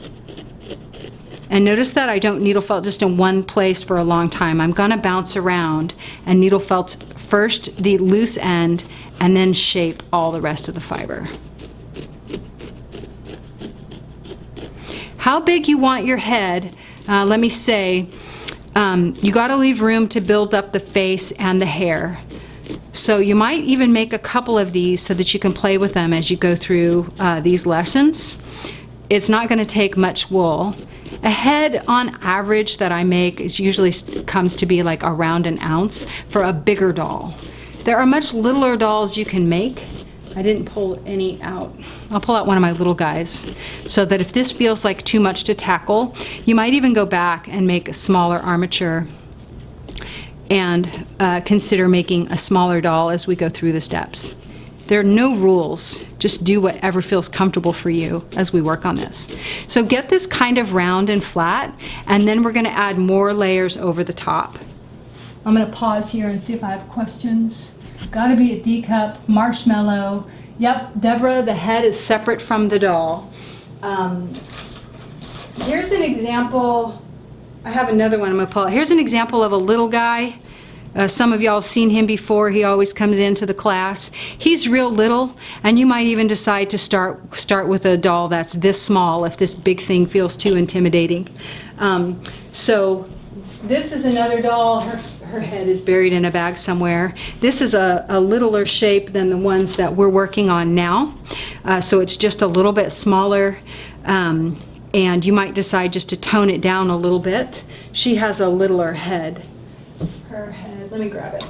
Speaker 1: And notice that I don't needle felt just in one place for a long time. I'm gonna bounce around and needle felt first the loose end and then shape all the rest of the fiber. How big you want your head, let me say, you got to leave room to build up the face and the hair. So you might even make a couple of these so that you can play with them as you go through these lessons. It's not going to take much wool. A head on average that I make is usually comes to be like around an ounce for a bigger doll. There are much littler dolls you can make. I didn't pull any out. I'll pull out one of my little guys so that if this feels like too much to tackle, you might even go back and make a smaller armature and consider making a smaller doll as we go through the steps. There are no rules. Just do whatever feels comfortable for you as we work on this. So get this kind of round and flat, and then we're going to add more layers over the top.
Speaker 2: I'm going to pause here and see if I have questions. Gotta be a D cup, marshmallow.
Speaker 1: Yep, Deborah, the head is separate from the doll. Here's an example. I have another one I'm gonna pull out. Here's an example of a little guy. Some of y'all have seen him before. He always comes into the class. He's real little, and you might even decide to start with a doll that's this small if this big thing feels too intimidating. So this is another doll. Her head is buried in a bag somewhere. This is a littler shape than the ones that we're working on now. So it's just a little bit smaller, and you might decide just to tone it down a little bit. She has a littler head. Her head, let me grab it.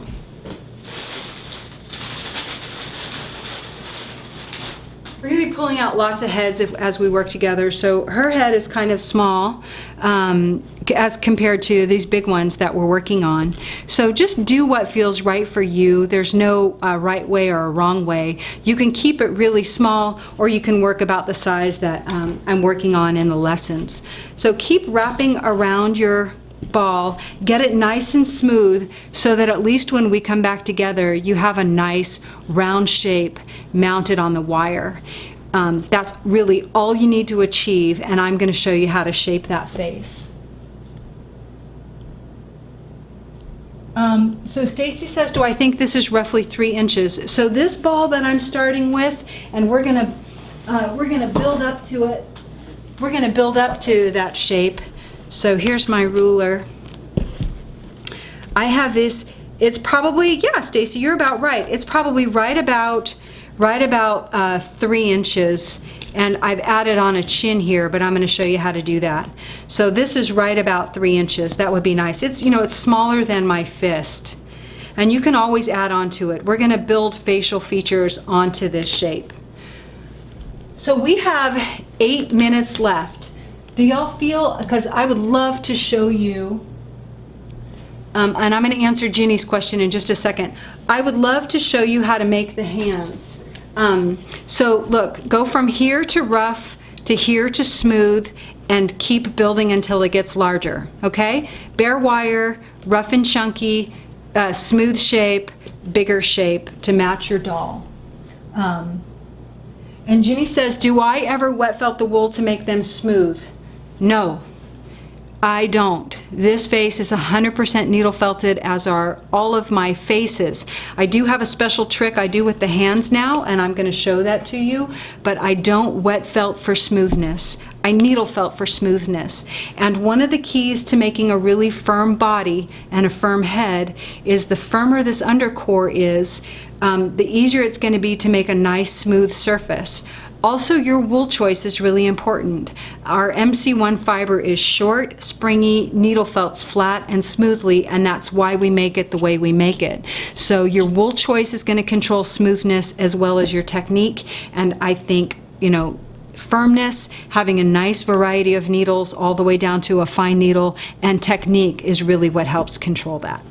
Speaker 1: We're going to be pulling out lots of heads as we work together. So her head is kind of small as compared to these big ones that we're working on. So just do what feels right for you. There's no right way or a wrong way. You can keep it really small, or you can work about the size that I'm working on in the lessons. So keep wrapping around your ball, get it nice and smooth so that at least when we come back together you have a nice round shape mounted on the wire. That's really all you need to achieve, and I'm going to show you how to shape that face. So Stacy says, do I think this is roughly 3 inches? So this ball that I'm starting with, and we're gonna build up to it. We're gonna build up to that shape. So here's my ruler. I have this. It's probably, yeah, Stacy, you're about right. It's probably right about 3 inches, and I've added on a chin here, but I'm going to show you how to do that. So this is right about 3 inches. That would be nice. It's, you know, it's smaller than my fist, and you can always add on to it. We're going to build facial features onto this shape. So we have 8 minutes left. Do y'all feel, because I would love to show you and I'm going to answer Ginny's question in just a second. I would love to show you how to make the hands. So look, go from here to rough to here to smooth and keep building until it gets larger, okay? Bare wire, rough and chunky, smooth shape, bigger shape to match your doll. And Ginny says, do I ever wet felt the wool to make them smooth? No, I don't. This face is 100% needle felted, as are all of my faces. I do have a special trick I do with the hands now, and I'm going to show that to you, but I don't wet felt for smoothness. I needle felt for smoothness. And one of the keys to making a really firm body and a firm head is the firmer this undercore is, the easier it's going to be to make a nice smooth surface. Also, your wool choice is really important. Our MC1 fiber is short, springy, needle felts flat and smoothly, and that's why we make it the way we make it. So your wool choice is going to control smoothness as well as your technique, and I think, you know, firmness, having a nice variety of needles all the way down to a fine needle, and technique is really what helps control that.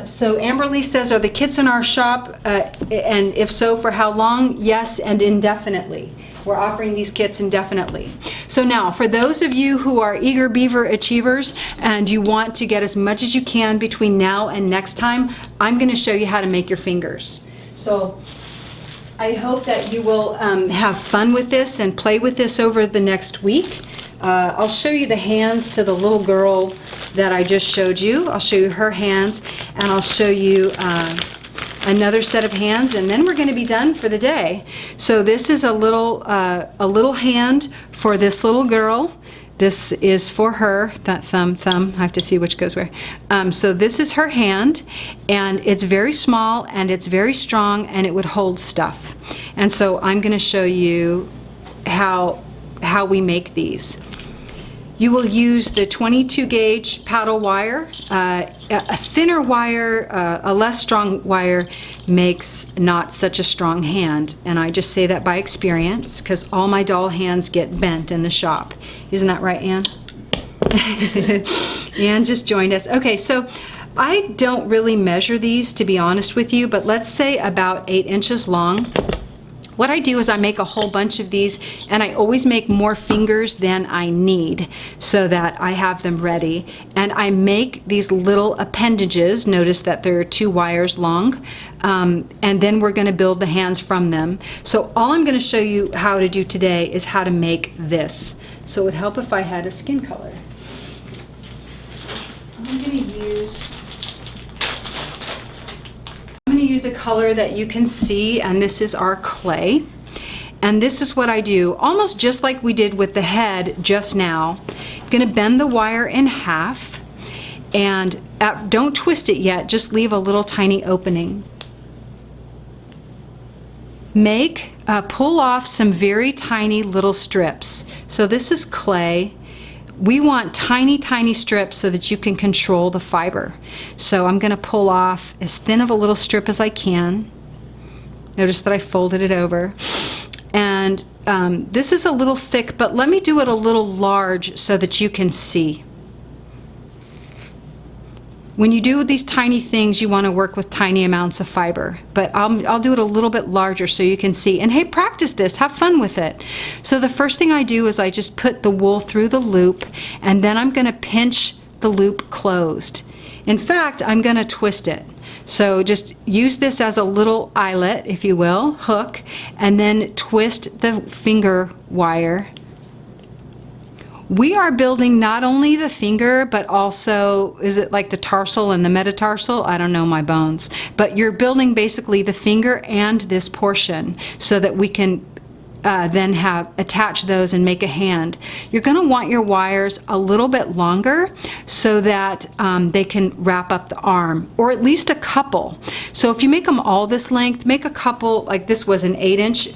Speaker 1: So Amberly says, are the kits in our shop, and if so, for how long? Yes, and indefinitely. We're offering these kits indefinitely. So now, for those of you who are eager beaver achievers and you want to get as much as you can between now and next time, I'm going to show you how to make your fingers. So I hope that you will have fun with this and play with this over the next week. I'll show you the hands to the little girl that I just showed you. I'll show you her hands, and I'll show you another set of hands, and then we're going to be done for the day. So this is a little hand for this little girl. This is for her, that thumb, I have to see which goes where. So this is her hand, and it's very small, and it's very strong, and it would hold stuff. And so I'm going to show you how we make these. You will use the 22 gauge paddle wire. A thinner wire, a less strong wire makes not such a strong hand. And I just say that by experience, because all my doll hands get bent in the shop. Isn't that right, Ann? Ann just joined us. Okay, so I don't really measure these, to be honest with you, but let's say about 8 inches long. What I do is I make a whole bunch of these, and I always make more fingers than I need so that I have them ready. And I make these little appendages. Notice that there are 2 wires long, and then we're going to build the hands from them. So all I'm going to show you how to do today is how to make this. So it would help if I had a skin color. I'm going to use a color that you can see, and this is our clay. And this is what I do, almost just like we did with the head just now. I'm going to bend the wire in half, and don't twist it yet, just leave a little tiny opening. Pull off some very tiny little strips. So this is clay. We want tiny, tiny strips so that you can control the fiber. So I'm going to pull off as thin of a little strip as I can. Notice that I folded it over. And this is a little thick, but let me do it a little large so that you can see. When you do these tiny things, you want to work with tiny amounts of fiber, but I'll do it a little bit larger so you can see. And hey, practice this, have fun with it. So the first thing I do is I just put the wool through the loop, and then I'm going to pinch the loop closed. In fact, I'm going to twist it. So just use this as a little eyelet, if you will, hook, and then twist the finger wire. We are building not only the finger, but also, is it like the tarsal and the metatarsal? I don't know my bones. But you're building basically the finger and this portion so that we can then attach those and make a hand. You're going to want your wires a little bit longer so that they can wrap up the arm, or at least a couple. So if you make them all this length, make a couple, like this was an 8-inch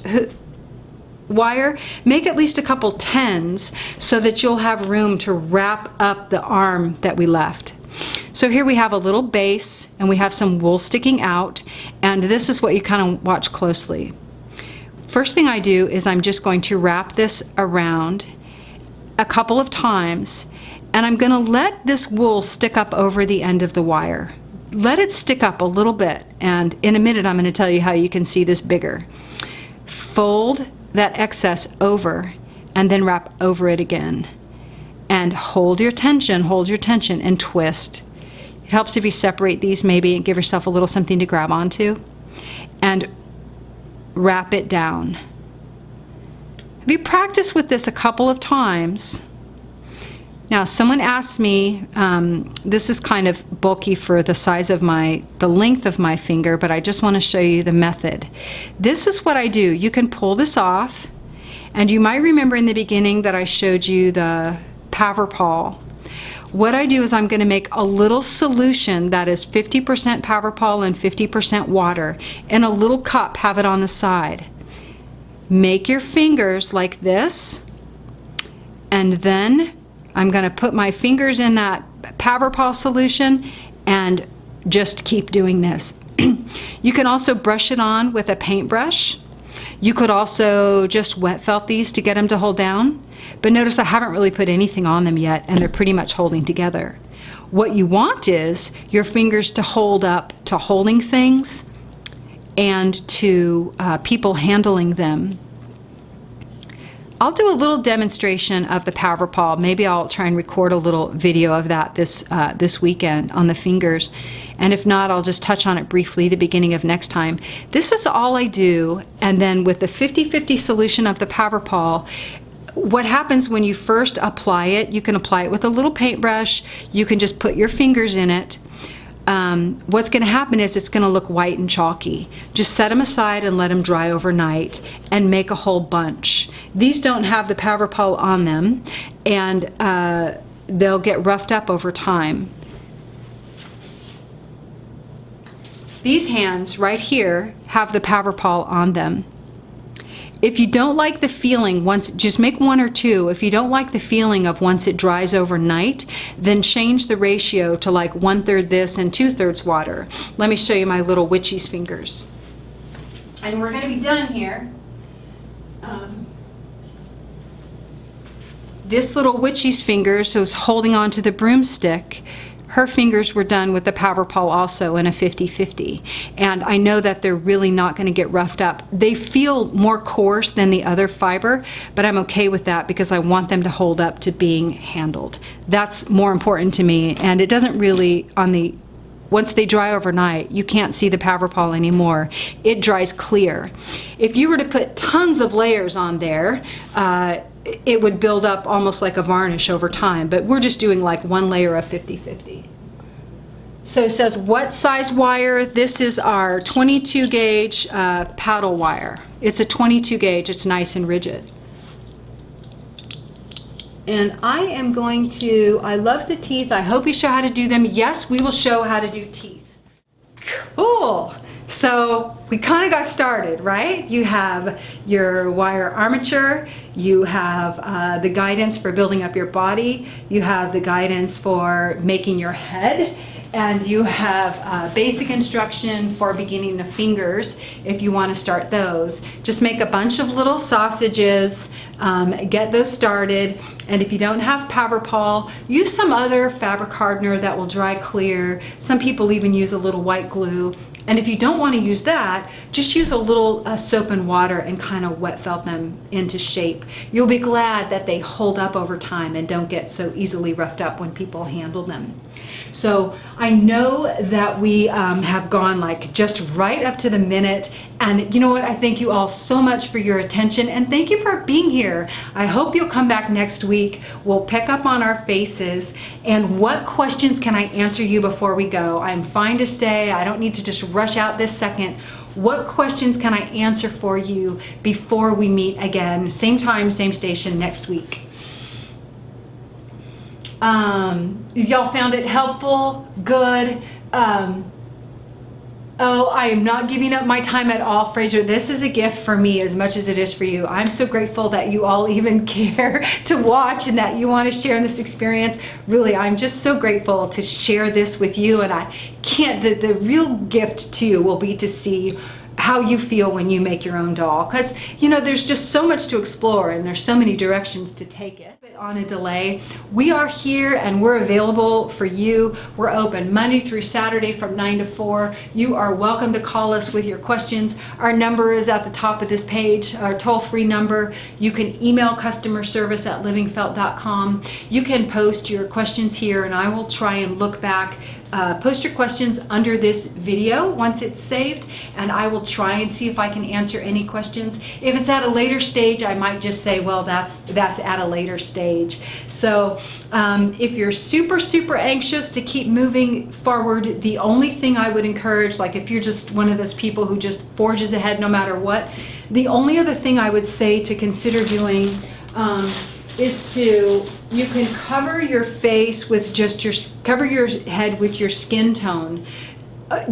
Speaker 1: wire, make at least a couple 10s so that you'll have room to wrap up the arm that we left. So here we have a little base, and we have some wool sticking out, and this is what you kind of watch closely. First thing I do is I'm just going to wrap this around a couple of times, and I'm going to let this wool stick up over the end of the wire. Let it stick up a little bit, and in a minute I'm going to tell you how you can see this bigger. Fold that excess over and then wrap over it again. And hold your tension, and twist. It helps if you separate these maybe and give yourself a little something to grab onto. And wrap it down. If you practice with this a couple of times. Now, someone asked me, this is kind of bulky for the size of the length of my finger, but I just want to show you the method. This is what I do. You can pull this off, and you might remember in the beginning that I showed you the Powerpol. What I do is I'm going to make a little solution that is 50% Powerpol and 50% water in a little cup, have it on the side. Make your fingers like this, and then I'm going to put my fingers in that Powerpol solution and just keep doing this. You can also brush it on with a paintbrush. You could also just wet felt these to get them to hold down. But notice I haven't really put anything on them yet, and they're pretty much holding together. What you want is your fingers to hold up to holding things and to people handling them. I'll do a little demonstration of the Powerpol. Maybe I'll try and record a little video of that this weekend on the fingers. And if not, I'll just touch on it briefly the beginning of next time. This is all I do, and then with the 50-50 solution of the Powerpol, what happens when you first apply it, you can apply it with a little paintbrush, you can just put your fingers in it. What's going to happen is it's going to look white and chalky. Just set them aside and let them dry overnight and make a whole bunch. These don't have the Powerpol on them, and they'll get roughed up over time. These hands right here have the Powerpol on them. If you don't like the feeling, just make one or two. If you don't like the feeling of once it dries overnight, then change the ratio to like 1/3 this and 2/3 water. Let me show you my little witchy's fingers. And we're going to be done here. This little witchy's fingers was holding on to the broomstick. Her fingers were done with the Powerpol also in a 50-50. And I know that they're really not going to get roughed up. They feel more coarse than the other fiber, but I'm okay with that because I want them to hold up to being handled. That's more important to me, and it doesn't really, once they dry overnight, you can't see the Powerpol anymore. It dries clear. If you were to put tons of layers on there, it would build up almost like a varnish over time, but we're just doing like one layer of 50-50. So it says what size wire? This is our 22 gauge paddle wire. It's a 22 gauge, it's nice and rigid. And I am going to, I love the teeth, I hope you show how to do them. Yes, we will show how to do teeth. Cool. So we kind of got started, right? You have your wire armature, you have the guidance for building up your body, you have the guidance for making your head, and you have basic instruction for beginning the fingers if you want to start those. Just make a bunch of little sausages, get those started, and if you don't have Powerpol, use some other fabric hardener that will dry clear. Some people even use a little white glue. And if you don't want to use that, just use a little soap and water and kind of wet felt them into shape. You'll be glad that they hold up over time and don't get so easily roughed up when people handle them. So I know that we have gone like just right up to the minute, and you know what, I thank you all so much for your attention, and thank you for being here. I hope you'll come back next week. We'll pick up on our faces, and what questions can I answer you before we go? I'm fine to stay. I don't need to just rush out this second. What questions can I answer for you before we meet again? Same time, same station next week. Y'all found it helpful? Good. Oh, I am not giving up my time at all, Fraser. This is a gift for me as much as it is for you. I'm so grateful that you all even care to watch and that you want to share in this experience. Really, I'm just so grateful to share this with you, and I can't, the real gift too will be to see how you feel when you make your own doll, because you know there's just so much to explore and there's so many directions to take it. But on a delay, we are here and we're available for you. We're open Monday through Saturday from 9 to 4. You are welcome to call us with your questions. Our number is at the top of this page, our toll-free number. You can email customer service at livingfelt.com. You can post your questions here and I will try and look back. Post your questions under this video once it's saved, and I will try and see if I can answer any questions. If it's at a later stage, I might just say, well, that's at a later stage. So if you're super anxious to keep moving forward, the only thing I would encourage, like if you're just one of those people who just forges ahead no matter what, the only other thing I would say to consider doing is you can cover your face with cover your head with your skin tone.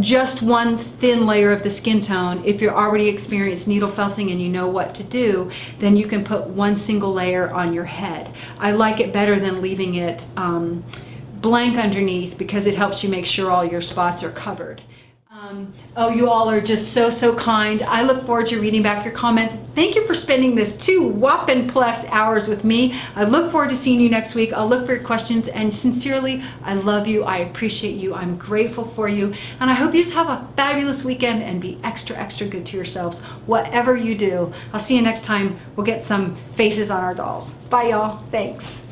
Speaker 1: Just one thin layer of the skin tone. If you're already experienced needle felting and you know what to do, then you can put one single layer on your head. I like it better than leaving it blank underneath because it helps you make sure all your spots are covered. Oh, you all are just so kind. I look forward to reading back your comments. Thank you for spending this 2 whopping plus hours with me. I look forward to seeing you next week. I'll look for your questions, and sincerely, I love you. I appreciate you. I'm grateful for you, and I hope you just have a fabulous weekend and be extra good to yourselves, whatever you do. I'll see you next time. We'll get some faces on our dolls. Bye, y'all. Thanks.